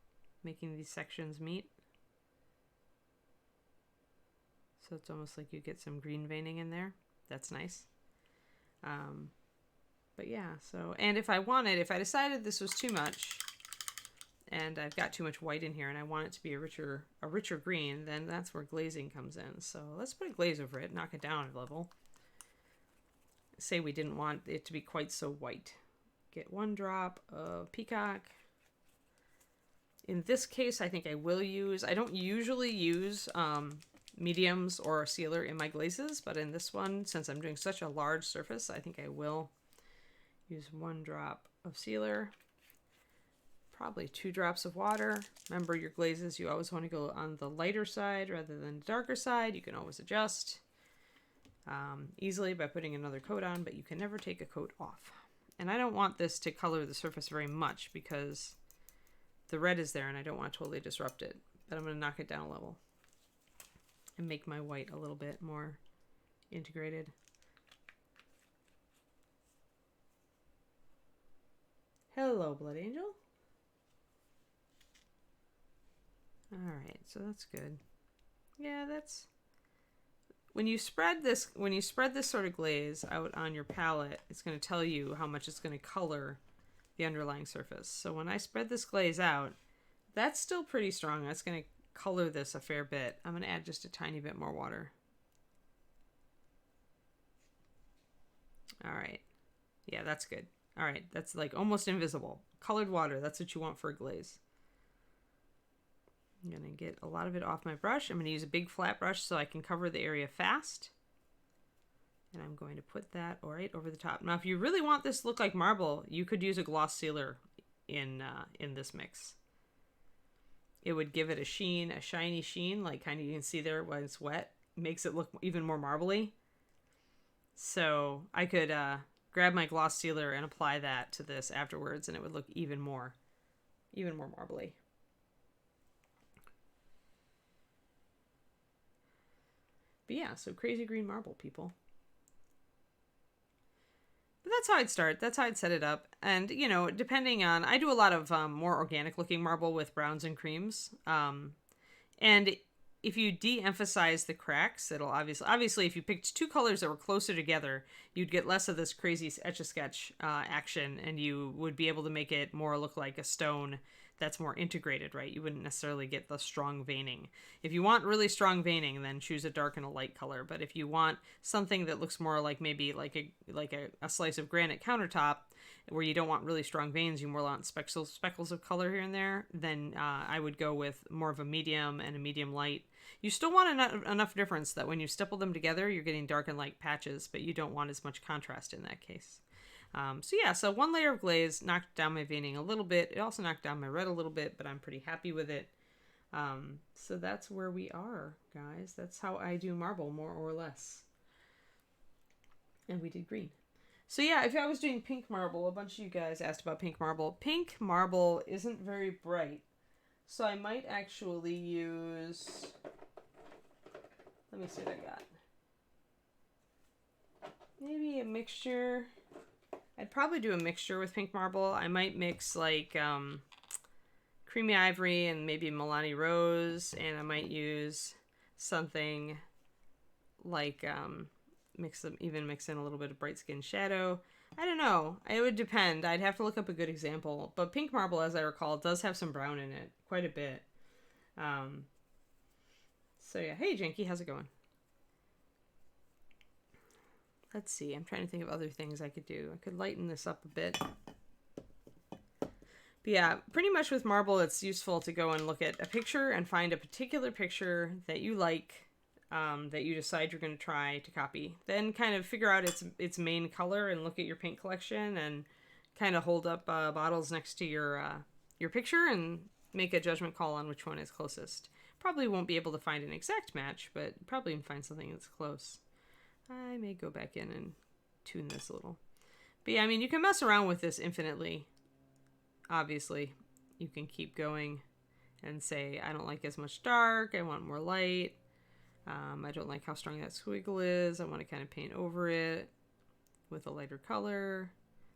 making these sections meet. So it's almost like you get some green veining in there. That's nice. But yeah, so, and if I decided this was too much, and I've got too much white in here and I want it to be a richer green, then that's where glazing comes in. So let's put a glaze over it, knock it down a level. Say we didn't want it to be quite so white. Get 1 drop of Peacock. In this case, I think I don't usually use mediums or a sealer in my glazes, but in this one, since I'm doing such a large surface, I think I will use 1 drop of sealer. Probably 2 drops of water. Remember, your glazes, you always want to go on the lighter side rather than the darker side. You can always adjust easily by putting another coat on, but you can never take a coat off. And I don't want this to color the surface very much because the red is there and I don't want to totally disrupt it. But I'm going to knock it down a level and make my white a little bit more integrated. Hello, Blood Angel. Alright, so that's good. Yeah, that's... When you spread this sort of glaze out on your palette, it's going to tell you how much it's going to color the underlying surface. So when I spread this glaze out, that's still pretty strong. That's going to color this a fair bit. I'm going to add just a tiny bit more water. Alright. Yeah, that's good. Alright, that's like almost invisible. Colored water, that's what you want for a glaze. I'm going to get a lot of it off my brush. I'm going to use a big flat brush so I can cover the area fast. And I'm going to put that right over the top. Now, if you really want this to look like marble, you could use a gloss sealer in this mix. It would give it a sheen, a shiny sheen, like kind of you can see there when it's wet. It makes it look even more marbly. So I could grab my gloss sealer and apply that to this afterwards, and it would look even more marbly. But yeah, so crazy green marble, people. But that's how I'd start. That's how I'd set it up. And, you know, depending on... I do a lot of more organic-looking marble with browns and creams. And if you de-emphasize the cracks, it'll obviously, if you picked 2 colors that were closer together, you'd get less of this crazy Etch-a-Sketch action, and you would be able to make it more look like a stone that's more integrated, right? You wouldn't necessarily get the strong veining. If you want really strong veining, then choose a dark and a light color. But if you want something that looks more like maybe like a slice of granite countertop, where you don't want really strong veins, you more want speckles of color here and there, then I would go with more of a medium and a medium light. You still want enough difference that when you stipple them together, you're getting dark and light patches, but you don't want as much contrast in that case. So 1 layer of glaze knocked down my veining a little bit. It also knocked down my red a little bit, but I'm pretty happy with it. So that's where we are, guys. That's how I do marble, more or less. And we did green. So yeah, if I was doing pink marble, a bunch of you guys asked about pink marble. Pink marble isn't very bright, so I might actually use... Let me see what I got. Maybe a mixture... I'd probably do a mixture with pink marble. I might mix like Creamy Ivory and maybe Milani Rose, and I might use something like mix in a little bit of Bright Skin Shadow. I don't know. It would depend. I'd have to look up a good example. But pink marble, as I recall, does have some brown in it, quite a bit. So yeah, hey Janky, how's it going? Let's see, I'm trying to think of other things I could do. I could lighten this up a bit. But yeah, pretty much with marble, it's useful to go and look at a picture and find a particular picture that you like, that you decide you're going to try to copy. Then kind of figure out its main color and look at your paint collection and kind of hold up bottles next to your picture and make a judgment call on which one is closest. Probably won't be able to find an exact match, but probably can find something that's close. I may go back in and tune this a little. But yeah, I mean, you can mess around with this infinitely. Obviously, you can keep going and say, I don't like as much dark, I want more light. I don't like how strong that squiggle is. I want to kind of paint over it with a lighter color.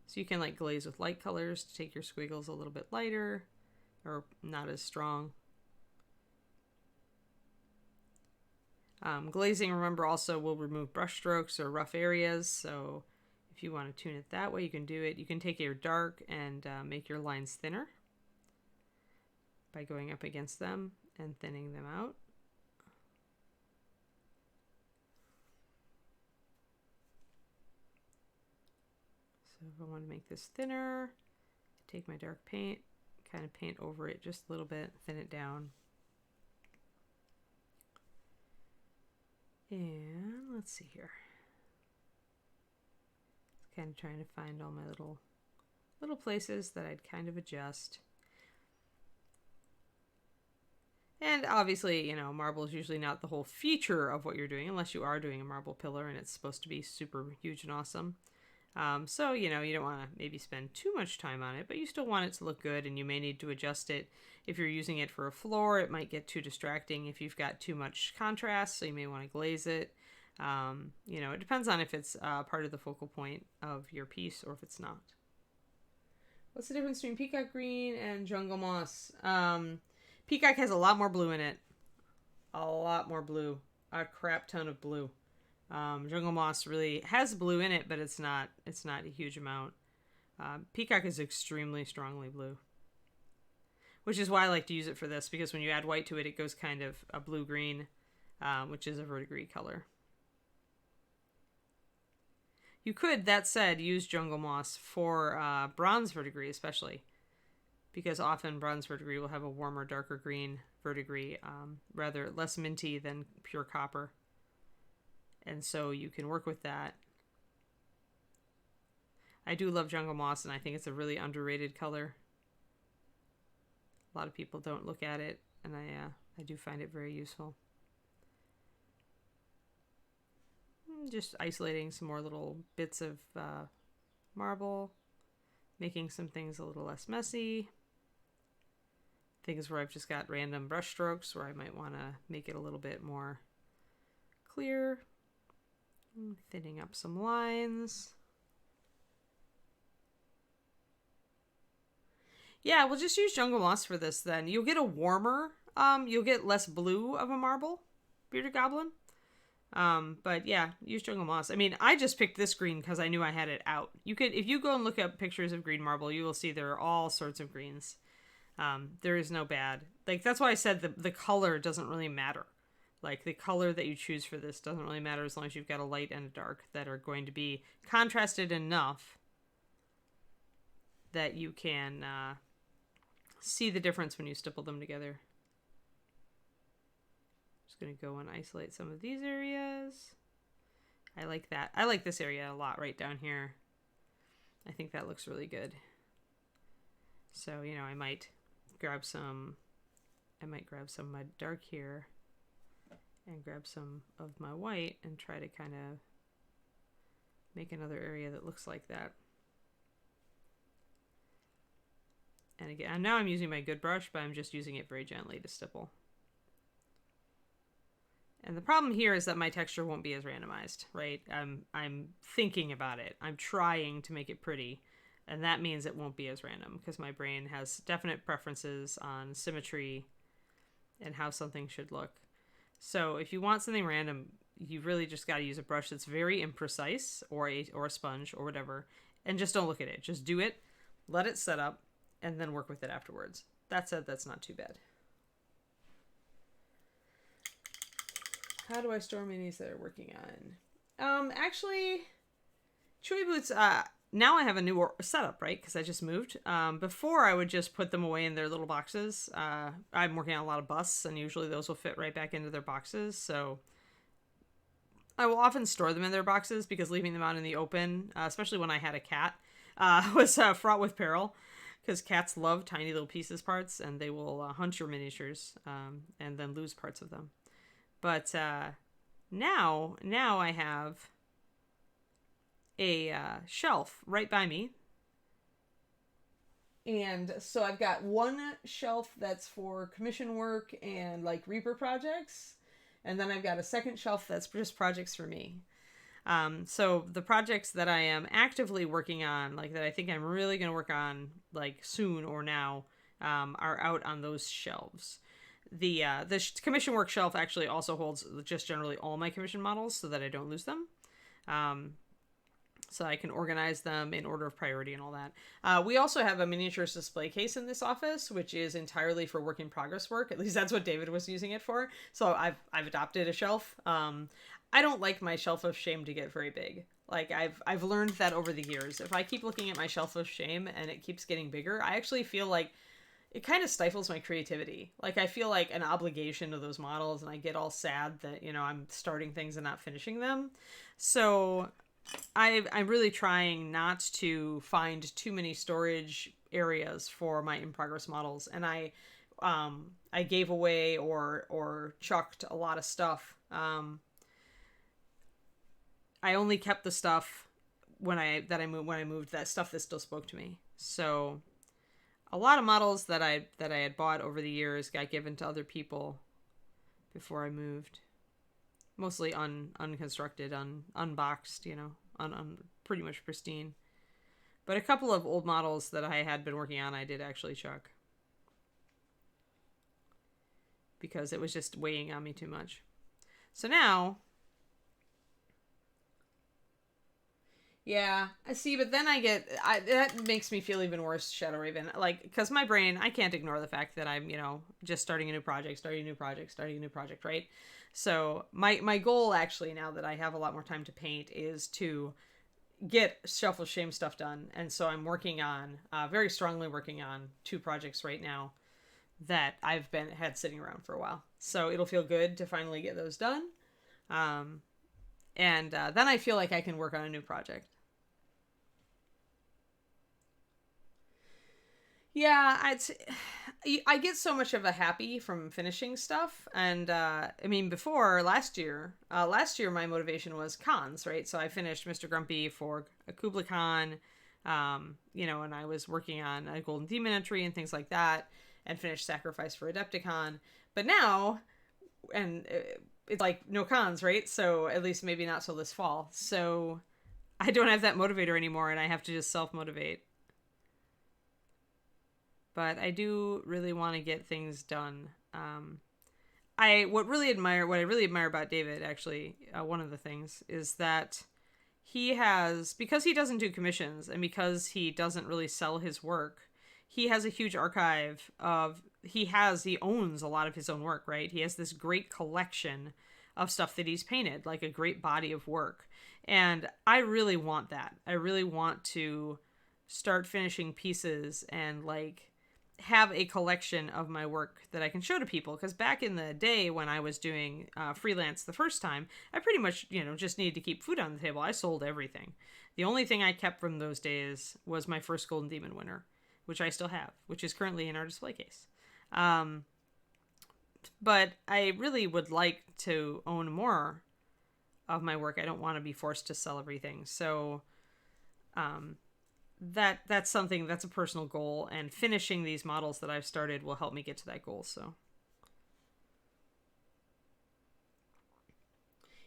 So you can like glaze with light colors to take your squiggles a little bit lighter or not as strong. Glazing, remember, also will remove brush strokes or rough areas. So if you want to tune it that way, you can do it. You can take your dark and make your lines thinner by going up against them and thinning them out. So if I want to make this thinner, take my dark paint, kind of paint over it just a little bit, thin it down. And let's see here. Kind of trying to find all my little places that I'd kind of adjust. And obviously, you know, marble is usually not the whole feature of what you're doing, unless you are doing a marble pillar and it's supposed to be super huge and awesome. So, you know, you don't want to maybe spend too much time on it, but you still want it to look good, and you may need to adjust it. If you're using it for a floor, it might get too distracting if you've got too much contrast, so you may want to glaze it. You know, it depends on if it's part of the focal point of your piece or if it's not. What's the difference between Peacock Green and Jungle Moss? Peacock has a lot more blue in it. A lot more blue. A crap ton of blue. Jungle Moss really has blue in it, but it's not a huge amount. Peacock is extremely strongly blue, which is why I like to use it for this, because when you add white to it, it goes kind of a blue-green, which is a verdigris color. You could, that said, use Jungle Moss for bronze verdigris especially, because often bronze verdigris will have a warmer, darker green verdigris, rather less minty than pure copper. And so you can work with that. I do love Jungle Moss, and I think it's a really underrated color. A lot of people don't look at it, and I do find it very useful. Just isolating some more little bits of marble, making some things a little less messy. Things where I've just got random brush strokes where I might want to make it a little bit more clear. Thinning up some lines. Yeah, we'll just use Jungle Moss for this then. You'll get a warmer, you'll get less blue of a marble, Bearded Goblin. But yeah, use Jungle Moss. I mean, I just picked this green because I knew I had it out. You could, if you go and look up pictures of green marble, you will see there are all sorts of greens. There is no bad. Like, that's why I said the color doesn't really matter. Like, the color that you choose for this doesn't really matter as long as you've got a light and a dark that are going to be contrasted enough that you can see the difference when you stipple them together. Just going to go and isolate some of these areas. I like that. I like this area a lot right down here. I think that looks really good. So, you know, I might grab some of my dark here and grab some of my white and try to kind of make another area that looks like that. And again, now I'm using my good brush, but I'm just using it very gently to stipple. And the problem here is that my texture won't be as randomized, right? I'm thinking about it. I'm trying to make it pretty, and that means it won't be as random because my brain has definite preferences on symmetry and how something should look. So if you want something random, you really just got to use a brush that's very imprecise, or a sponge or whatever, and just don't look at it. Just do it, let it set up, and then work with it afterwards. That said, that's not too bad. How do I store minis that are working on? Actually, Chewy Boots, now I have a new setup, right? Because I just moved. Before, I would just put them away in their little boxes. I'm working on a lot of busts, and usually those will fit right back into their boxes. So I will often store them in their boxes because leaving them out in the open, especially when I had a cat, was fraught with peril. because cats love tiny little pieces parts, and they will hunt your miniatures and then lose parts of them. But now I have a shelf right by me. And so I've got one shelf that's for commission work and like Reaper projects. And then I've got a second shelf that's just projects for me. So the projects that I am actively working on, like that I think I'm really going to work on like soon or now, are out on those shelves. The commission work shelf actually also holds just generally all my commission models so that I don't lose them. So I can organize them in order of priority and all that. We also have a miniatures display case in this office, which is entirely for work in progress work. At least that's what David was using it for. So I've adopted a shelf. I don't like my shelf of shame to get very big. Like I've learned that over the years. If I keep looking at my shelf of shame and it keeps getting bigger, I actually feel like it kind of stifles my creativity. Like I feel like an obligation to those models, and I get all sad that, I'm starting things and not finishing them. So I'm really trying not to find too many storage areas for my in-progress models, and I gave away or chucked a lot of stuff. I only kept the stuff when I moved, that stuff that still spoke to me. So a lot of models that I had bought over the years got given to other people before I moved. Mostly unconstructed, unboxed, pretty much pristine. But a couple of old models that I had been working on, I did actually chuck. Because it was just weighing on me too much. So now... Yeah, I see, but then that makes me feel even worse, Shadow Raven. Like, because my brain, I can't ignore the fact that I'm, just starting a new project, right? So my goal actually, now that I have a lot more time to paint, is to get Shelf of Shame stuff done. And so I'm very strongly working on 2 projects right now that I've had sitting around for a while. So it'll feel good to finally get those done. And then I feel like I can work on a new project. Yeah, I get so much of a happy from finishing stuff. And before last year my motivation was cons, right? So I finished Mr. Grumpy for a Kubla Khan, and I was working on a Golden Demon entry and things like that, and finished Sacrifice for Adepticon. But now, and it's like no cons, right? So at least maybe not till this fall. So I don't have that motivator anymore, and I have to just self-motivate. But I do really want to get things done. What I really admire about David, actually, one of the things is that because he doesn't do commissions and because he doesn't really sell his work, he has a huge archive he owns a lot of his own work, right? He has this great collection of stuff that he's painted, like a great body of work. And I really want that. I really want to start finishing pieces and have a collection of my work that I can show to people. Because back in the day when I was doing freelance the first time, I pretty much, just needed to keep food on the table. I sold everything. The only thing I kept from those days was my first Golden Demon winner, which I still have, which is currently in our display case. But I really would like to own more of my work. I don't want to be forced to sell everything. So that's something that's a personal goal, and finishing these models that I've started will help me get to that goal. So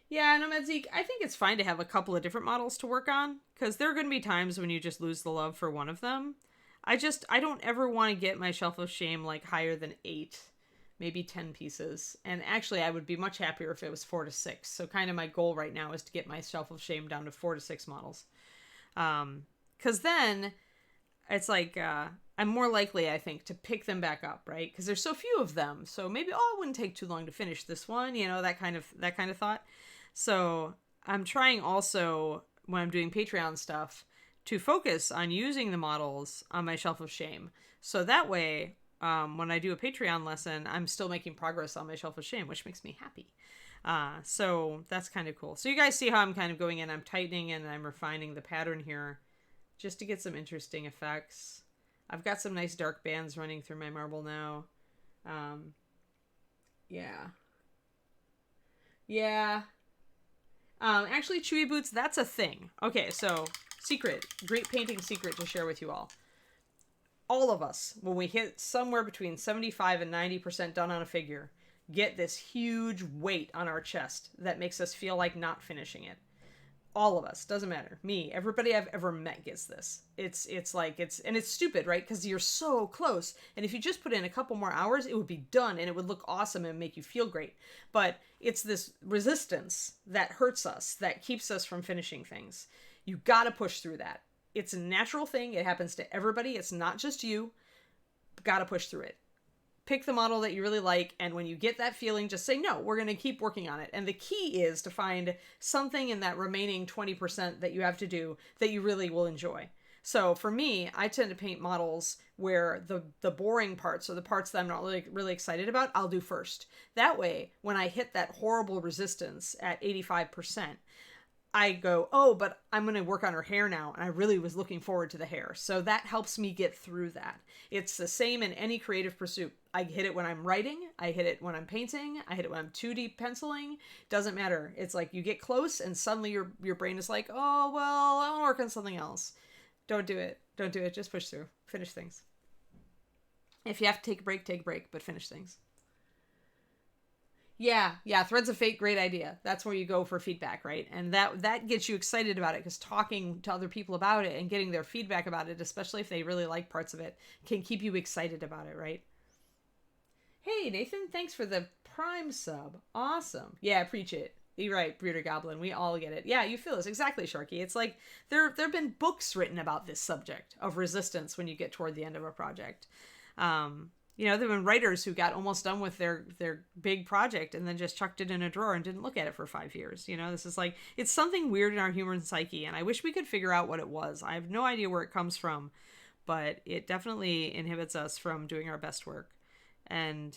yeah, Nomad Zeke, I think it's fine to have a couple of different models to work on, because there are going to be times when you just lose the love for one of them. I don't ever want to get my Shelf of Shame higher than 8, maybe 10 pieces. And actually, I would be much happier if it was 4 to 6. So kind of my goal right now is to get my Shelf of Shame down to 4 to 6 models. Because then it's I'm more likely, I think, to pick them back up, right? Because there's so few of them. So maybe, it wouldn't take too long to finish this one, that kind of thought. So I'm trying also, when I'm doing Patreon stuff, to focus on using the models on my Shelf of Shame. So that way, when I do a Patreon lesson, I'm still making progress on my Shelf of Shame, which makes me happy. So that's kind of cool. So you guys see how I'm kind of going in. I'm tightening and I'm refining the pattern here just to get some interesting effects. I've got some nice dark bands running through my marble now. Yeah. Yeah. Actually, chewy boots, that's a thing. Okay, so, great painting secret to share with you all. All of us, when we hit somewhere between 75 and 90% done on a figure, get this huge weight on our chest that makes us feel like not finishing it. All of us, doesn't matter. Me, everybody I've ever met gets this. It's stupid, right? Because you're so close, and if you just put in a couple more hours, it would be done, and it would look awesome and make you feel great. But it's this resistance that hurts us, that keeps us from finishing things. You gotta push through that. It's a natural thing. It happens to everybody. It's not just you. Gotta push through it. Pick the model that you really like, and when you get that feeling, just say, no, we're going to keep working on it. And the key is to find something in that remaining 20% that you have to do that you really will enjoy. So for me, I tend to paint models where the boring parts, or the parts that I'm not really excited about, I'll do first. That way, when I hit that horrible resistance at 85%, I go, oh, but I'm going to work on her hair now, and I really was looking forward to the hair. So that helps me get through that. It's the same in any creative pursuit. I hit it when I'm writing, I hit it when I'm painting, I hit it when I'm 2D penciling. Doesn't matter. It's like you get close, and suddenly your brain is like, oh, well, I'll work on something else. Don't do it. Don't do it. Just push through. Finish things. If you have to take a break, but finish things. Yeah, Threads of Fate, great idea. That's where you go for feedback, right? And that gets you excited about it, because talking to other people about it and getting their feedback about it, especially if they really like parts of it, can keep you excited about it, right? Hey, Nathan, thanks for the Prime sub. Awesome. Yeah, preach it. You're right, Breeder Goblin. We all get it. Yeah, you feel this. Exactly, Sharky. It's like there have been books written about this subject of resistance when you get toward the end of a project. There have been writers who got almost done with their big project and then just chucked it in a drawer and didn't look at it for 5 years. This is like, it's something weird in our human psyche, and I wish we could figure out what it was. I have no idea where it comes from, but it definitely inhibits us from doing our best work. And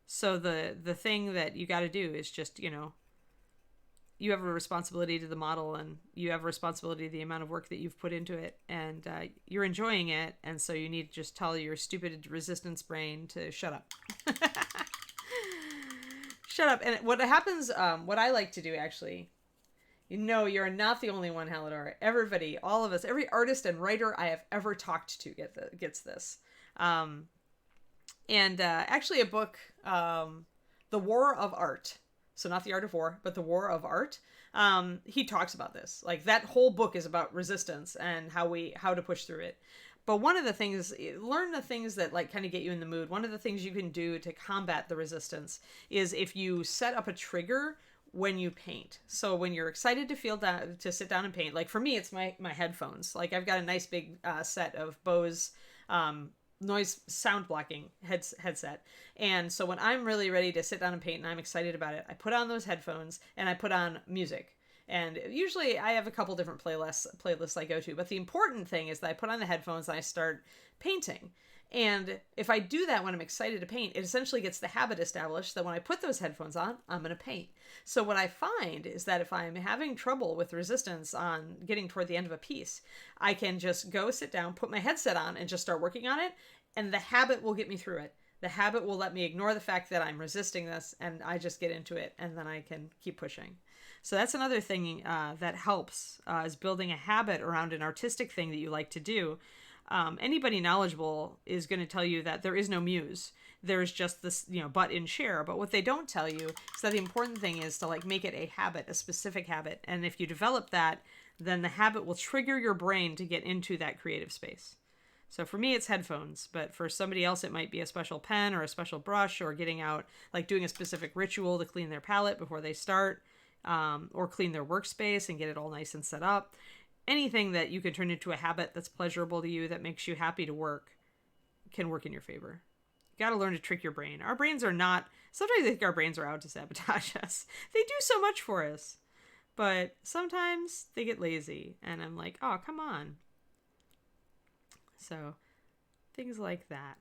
so the thing that you got to do is just, you have a responsibility to the model, and you have a responsibility to the amount of work that you've put into it, and you're enjoying it, and so you need to just tell your stupid resistance brain to shut up. Shut up. And what happens, what I like to do, actually, you're not the only one, Halidar. Everybody, all of us, every artist and writer I have ever talked to gets this. Actually a book, The War of Art. So not The Art of War, but The War of Art. He talks about this. Like, that whole book is about resistance and how to push through it. But one of the things, learn the things that like kind of get you in the mood. One of the things you can do to combat the resistance is if you set up a trigger when you paint. So when you're excited to sit down and paint, like for me, it's my headphones. Like, I've got a nice big set of Bose noise sound blocking headset, and so when I'm really ready to sit down and paint and I'm excited about it, I put on those headphones and I put on music. And usually I have a couple different playlists I go to, but the important thing is that I put on the headphones and I start painting. And if I do that when I'm excited to paint, it essentially gets the habit established that when I put those headphones on, I'm going to paint. So what I find is that if I'm having trouble with resistance on getting toward the end of a piece, I can just go sit down, put my headset on, and just start working on it. And the habit will get me through it. The habit will let me ignore the fact that I'm resisting this, and I just get into it, and then I can keep pushing. So that's another thing that helps, is building a habit around an artistic thing that you like to do. Anybody knowledgeable is going to tell you that there is no muse. There's just this, but in share. But what they don't tell you is that the important thing is to like make it a habit, a specific habit. And if you develop that, then the habit will trigger your brain to get into that creative space. So for me, it's headphones, but for somebody else, it might be a special pen or a special brush, or getting out, like doing a specific ritual to clean their palette before they start, or clean their workspace and get it all nice and set up. Anything that you can turn into a habit that's pleasurable to you, that makes you happy to work, can work in your favor. You got to learn to trick your brain. Our brains are not, sometimes I think our brains are out to sabotage us. They do so much for us, but sometimes they get lazy, and I'm like, oh, come on. So, things like that.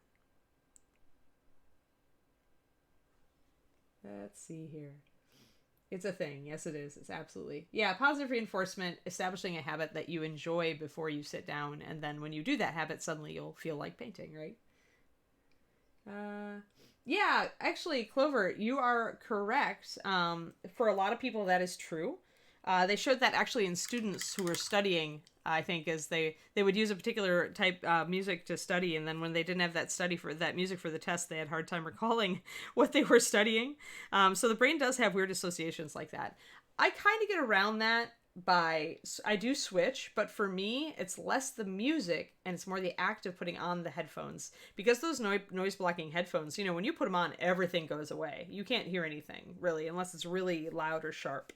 Let's see here. It's a thing. Yes, it is. It's absolutely. Yeah, positive reinforcement, establishing a habit that you enjoy before you sit down. And then when you do that habit, suddenly you'll feel like painting, right? Yeah, actually, Clover, you are correct. For a lot of people, that is true. They showed that actually in students who were studying. I think as they would use a particular type music to study, and then when they didn't have that study for that music for the test, they had a hard time recalling what they were studying. So the brain does have weird associations like that. I kind of get around that by I do switch, but for me it's less the music and it's more the act of putting on the headphones, because those noise blocking headphones, when you put them on, everything goes away. You can't hear anything really unless it's really loud or sharp.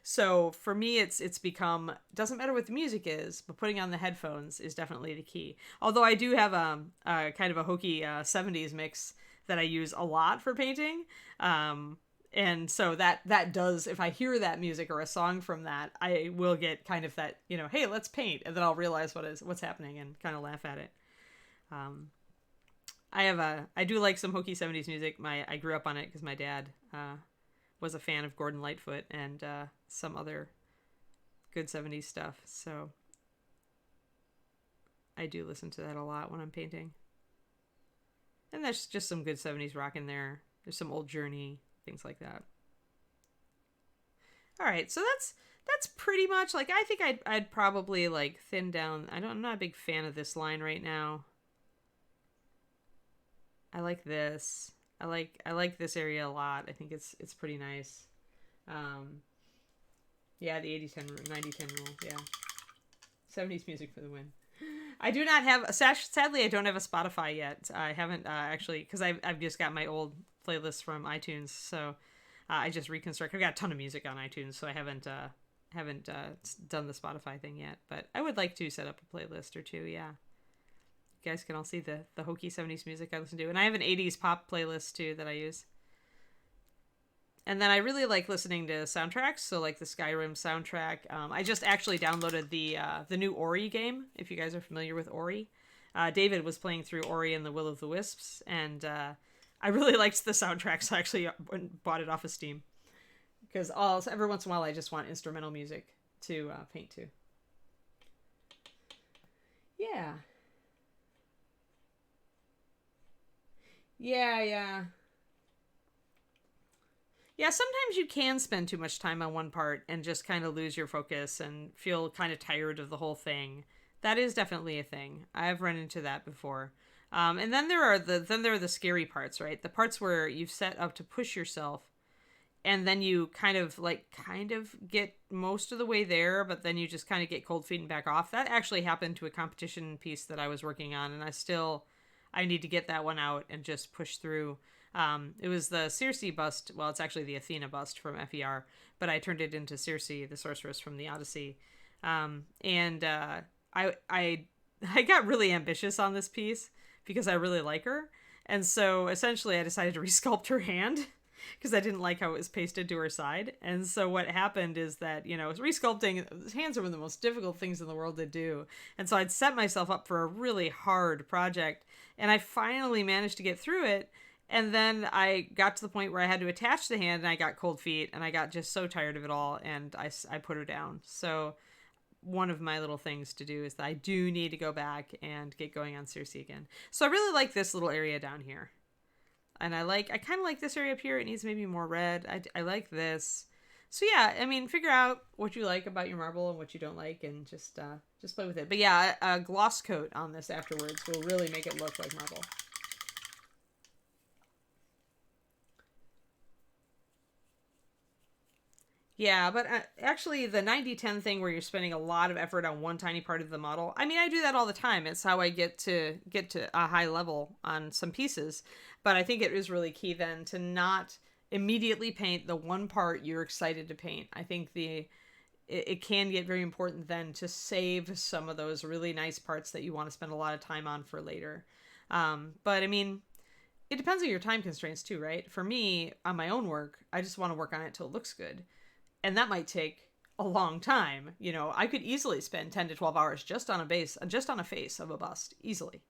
So for me, it's become, doesn't matter what the music is, but putting on the headphones is definitely the key. Although I do have a kind of a hokey 70s mix that I use a lot for painting. And so that does, if I hear that music or a song from that, I will get kind of that, hey, let's paint. And then I'll realize what's happening and kind of laugh at it. I do like some hokey 70s music. I grew up on it because my dad was a fan of Gordon Lightfoot and some other good 70s stuff. So I do listen to that a lot when I'm painting. And there's just some good 70s rock in there. There's some old Journey, things like that. All right, so that's pretty much, like, I think I'd probably like thin down. I'm not a big fan of this line right now. I like this. I like this area a lot. I think it's pretty nice. Yeah, the 80-10 90-10 rule. Yeah, 70s music for the win. I do not have sadly I don't have a Spotify yet. I haven't actually, because I've just got my old playlists from iTunes, so I just reconstruct. I've got a ton of music on iTunes, so I haven't done the Spotify thing yet. But I would like to set up a playlist or two. Yeah. You guys can all see the hokey 70s music I listen to. And I have an 80s pop playlist too that I use. And then I really like listening to soundtracks. So like the Skyrim soundtrack. I just actually downloaded the new Ori game, if you guys are familiar with Ori. David was playing through Ori and the Will of the Wisps. And I really liked the soundtrack, so I actually bought it off of Steam. Because every once in a while I just want instrumental music to paint to. Yeah. Yeah. Yeah, sometimes you can spend too much time on one part and just kind of lose your focus and feel kind of tired of the whole thing. That is definitely a thing. I've run into that before. And then there are the scary parts, right? The parts where you've set up to push yourself, and then you kind of get most of the way there, but then you just kind of get cold feet and back off. That actually happened to a competition piece that I was working on, and I need to get that one out and just push through. It was the Circe bust. Well, it's actually the Athena bust from FER, but I turned it into Circe, the sorceress from the Odyssey. I got really ambitious on this piece because I really like her. And so essentially I decided to resculpt her hand because I didn't like how it was pasted to her side. And so what happened is that, resculpting hands are one of the most difficult things in the world to do. And so I'd set myself up for a really hard project, and I finally managed to get through it. And then I got to the point where I had to attach the hand, and I got cold feet, and I got just so tired of it all, and I put her down. So one of my little things to do is that I do need to go back and get going on Circe again. So I really like this little area down here. And I kind of like this area up here. It needs maybe more red. I like this. So yeah, I mean, figure out what you like about your marble and what you don't like, and just play with it. But yeah, a gloss coat on this afterwards will really make it look like marble. Yeah, but actually the 90-10 thing where you're spending a lot of effort on one tiny part of the model, I mean, I do that all the time. It's how I get to a high level on some pieces. But I think it is really key then to not immediately paint the one part you're excited to paint. I think it can get very important then to save some of those really nice parts that you want to spend a lot of time on for later. But I mean, it depends on your time constraints too, right? For me, on my own work, I just want to work on it till it looks good. And that might take a long time. I could easily spend 10 to 12 hours just on a face of a bust, easily.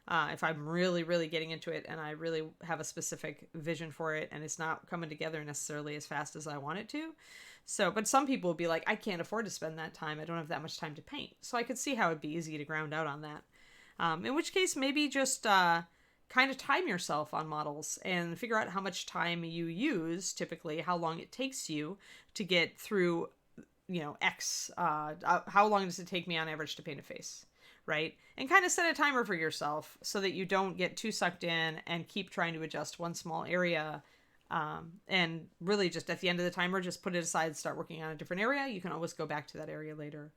If I'm really, really getting into it and I really have a specific vision for it and it's not coming together necessarily as fast as I want it to. So, but some people will be like, I can't afford to spend that time. I don't have that much time to paint. So I could see how it'd be easy to ground out on that. In which case, maybe just kind of time yourself on models and figure out how much time you use, typically, how long it takes you to get through, X. How long does it take me on average to paint a face? Right? And kind of set a timer for yourself so that you don't get too sucked in and keep trying to adjust one small area. And really just at the end of the timer, just put it aside, start working on a different area. You can always go back to that area later.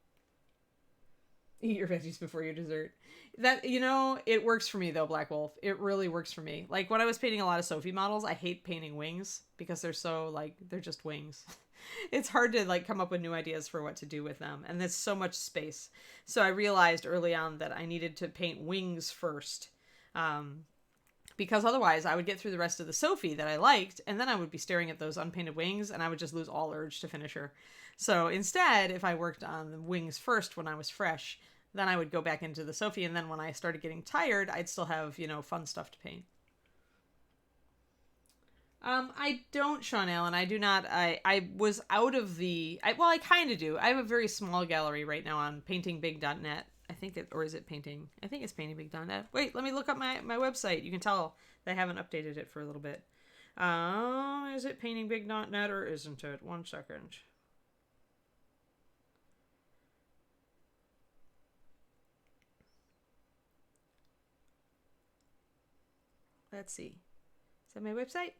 Eat your veggies before your dessert. That, it works for me though, Black Wolf. It really works for me. Like when I was painting a lot of Sophie models, I hate painting wings because they're so they're just wings. It's hard to come up with new ideas for what to do with them. And there's so much space. So I realized early on that I needed to paint wings first. Because otherwise I would get through the rest of the Sophie that I liked, and then I would be staring at those unpainted wings, and I would just lose all urge to finish her. So instead, if I worked on the wings first when I was fresh, then I would go back into the Sophie, and then when I started getting tired, I'd still have, fun stuff to paint. I don't, Sean Allen. I do not. I was out of the... I kind of do. I have a very small gallery right now on paintingbig.net. I think it, or is it painting? I think it's paintingbig.net. Wait, let me look up my website. You can tell they haven't updated it for a little bit. Is it paintingbig.net or isn't it? 1 second. Let's see. Is that my website?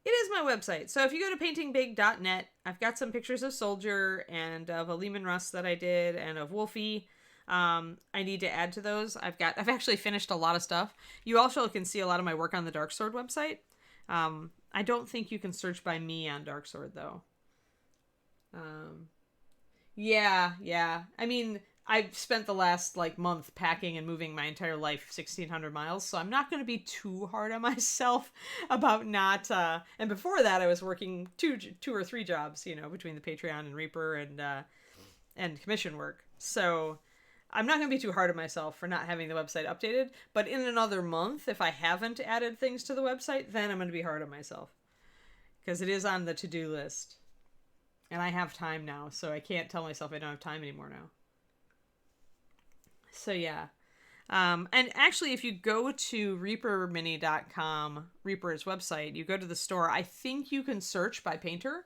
It is my website. So if you go to paintingbig.net, I've got some pictures of Soldier and of a Lehman Russ that I did and of Wolfie. I need to add to those. I've actually finished a lot of stuff. You also can see a lot of my work on the Dark Sword website. I don't think you can search by me on Dark Sword though. Yeah. I mean, I've spent the last month packing and moving my entire life 1,600 miles, so I'm not going to be too hard on myself about not. And before that, I was working two or three jobs, between the Patreon and Reaper and commission work. So I'm not going to be too hard on myself for not having the website updated. But in another month, if I haven't added things to the website, then I'm going to be hard on myself because it is on the to-do list, and I have time now, so I can't tell myself I don't have time anymore now. So yeah. And actually, if you go to reapermini.com, Reaper's website, you go to the store, I think you can search by painter.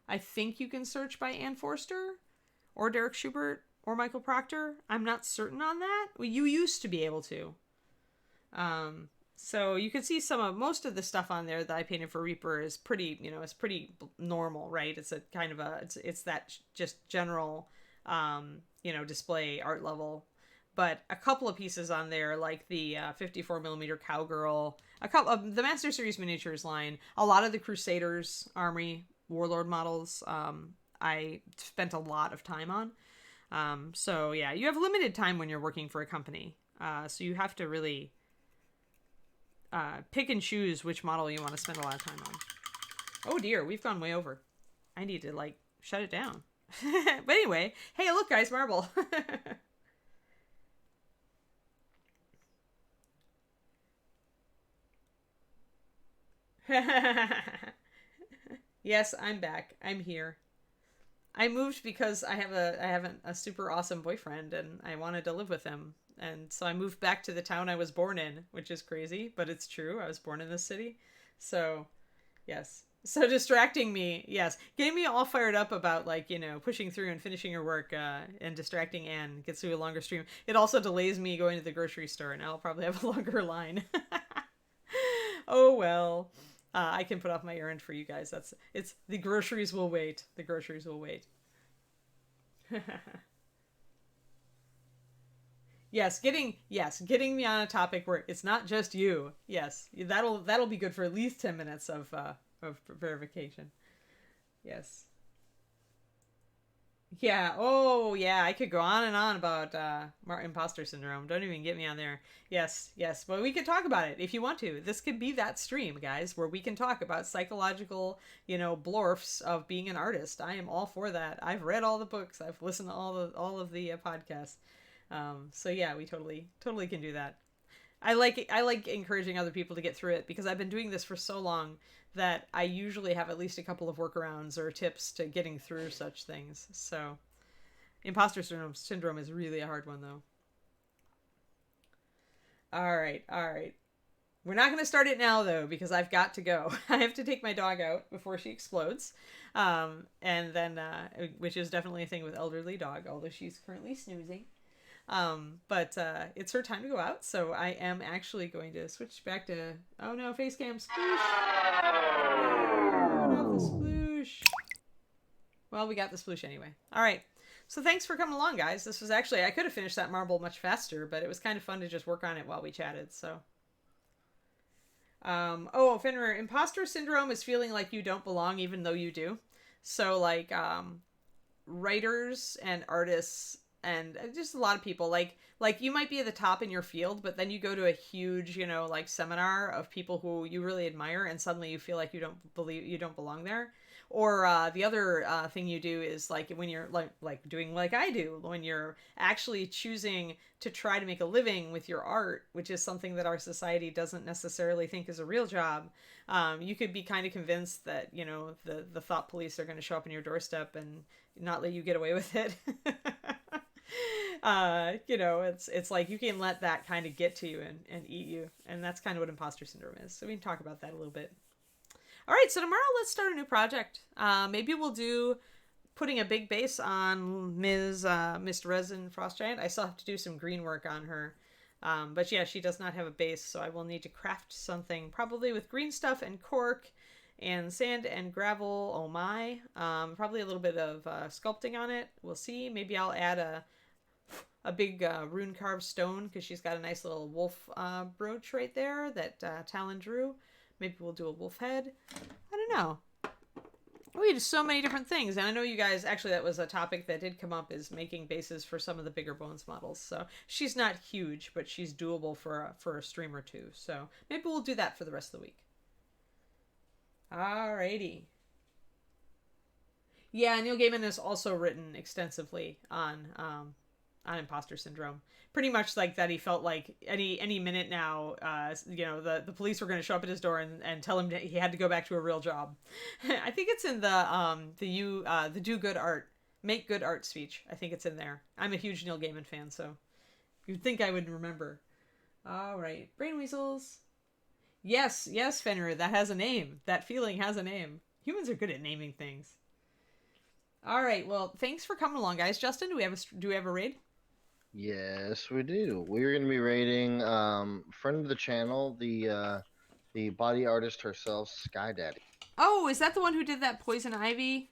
I think you can search by Ann Forster or Derek Schubert or Michael Proctor. I'm not certain on that. Well, you used to be able to. So you can see most of the stuff on there that I painted for Reaper is pretty, it's pretty normal, right? It's a kind of it's that just general, display art level. But a couple of pieces on there, like the 54mm Cowgirl, a couple of the Master Series miniatures line, a lot of the Crusaders Army Warlord models, I spent a lot of time on. So yeah, you have limited time when you're working for a company. So you have to really pick and choose which model you want to spend a lot of time on. Oh dear, we've gone way over. I need to shut it down. But anyway, hey, look guys, marble. Yes, I'm back. I'm here. I moved because I have a super awesome boyfriend and I wanted to live with him. And so I moved back to the town I was born in, which is crazy, but it's true. I was born in this city. So, yes. So distracting me, yes. Getting me all fired up about pushing through and finishing your work and distracting Anne gets through a longer stream. It also delays me going to the grocery store and I'll probably have a longer line. Oh well. I can put off my errand for you guys. It's the groceries will wait. The groceries will wait. Yes, getting me on a topic where it's not just you. Yes, that'll be good for at least 10 minutes of verification. Yes. Yeah. Oh, yeah. I could go on and on about imposter syndrome. Don't even get me on there. Yes. But we can talk about it if you want to. This could be that stream, guys, where we can talk about psychological, blorfs of being an artist. I am all for that. I've read all the books. I've listened to all of the podcasts. So yeah, we totally can do that. I like encouraging other people to get through it because I've been doing this for so long that I usually have at least a couple of workarounds or tips to getting through such things. So imposter syndrome is really a hard one though. All right, all right. We're not going to start it now though because I've got to go. I have to take my dog out before she explodes, and then which is definitely a thing with elderly dog, although she's currently snoozing. But it's her time to go out, so I am actually going to switch back to. Oh no, face cam sploosh! No, not the sploosh. Well, we got the sploosh anyway. All right. So thanks for coming along, guys. This was actually I could have finished that marble much faster, but it was kind of fun to just work on it while we chatted. So. Oh, Fenrir, imposter syndrome is feeling like you don't belong even though you do. So like writers and artists and just a lot of people like you might be at the top in your field, but then you go to a huge, like seminar of people who you really admire and suddenly you feel like you don't belong there. Or the other thing you do is like when you're like doing like I do when you're actually choosing to try to make a living with your art, which is something that our society doesn't necessarily think is a real job. You could be kind of convinced that the thought police are going to show up on your doorstep and not let you get away with it. It's like you can let that kind of get to you and eat you, and that's kind of what imposter syndrome is. So we can talk about that a little bit. All right, so tomorrow let's start a new project. Maybe we'll do putting a big base on Miss Resin Frost Giant. I still have to do some green work on her. But yeah, she does not have a base, so I will need to craft something probably with green stuff and cork and sand and gravel. Oh my. Probably a little bit of sculpting on it. We'll see. Maybe I'll add a big rune carved stone because she's got a nice little wolf brooch right there that Talon drew. Maybe we'll do a wolf head. I don't know. We do so many different things, and I know you guys actually that was a topic that did come up is making bases for some of the bigger bones models. So she's not huge, but she's doable for a stream or two. So maybe we'll do that for the rest of the week. Alrighty. Yeah, Neil Gaiman has also written extensively on imposter syndrome. Pretty much like that he felt like any minute now, the police were going to show up at his door and tell him that he had to go back to a real job. I think it's in the do good art, make good art speech. I think it's in there. I'm a huge Neil Gaiman fan, so you'd think I would remember. All right, brain weasels. Yes, yes, Fenrir. That has a name. That feeling has a name. Humans are good at naming things. All right. Well, thanks for coming along, guys. Justin, do we have a raid? Yes, we do. We're going to be rating friend of the channel, the body artist herself, Sky Daddy. Oh, is that the one who did that poison ivy?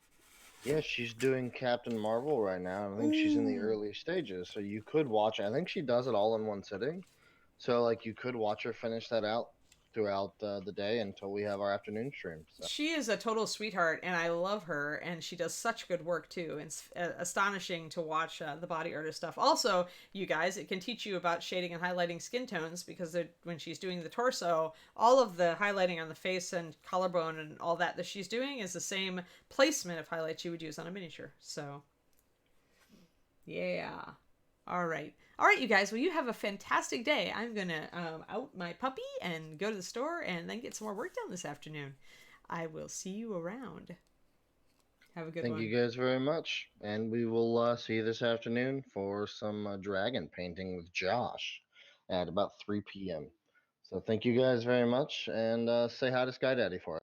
Yeah, she's doing Captain Marvel right now. And I think she's in the Ooh. early stages, so you could watch. I think she does it all in one sitting. So like you could watch her finish that out throughout the day until we have our afternoon stream. So She is a total sweetheart, and I love her, and she does such good work too. It's astonishing to watch the body artist stuff. Also, you guys, it can teach you about shading and highlighting skin tones because when she's doing the torso, all of the highlighting on the face and collarbone and all that she's doing is the same placement of highlights you would use on a miniature. So, yeah. All right. All right, you guys. Well, you have a fantastic day. I'm going to out my puppy and go to the store and then get some more work done this afternoon. I will see you around. Have a good thank one. you guys very much, and we will see you this afternoon for some dragon painting with Josh at about 3 p.m. So thank you guys very much, and say hi to Sky Daddy for us.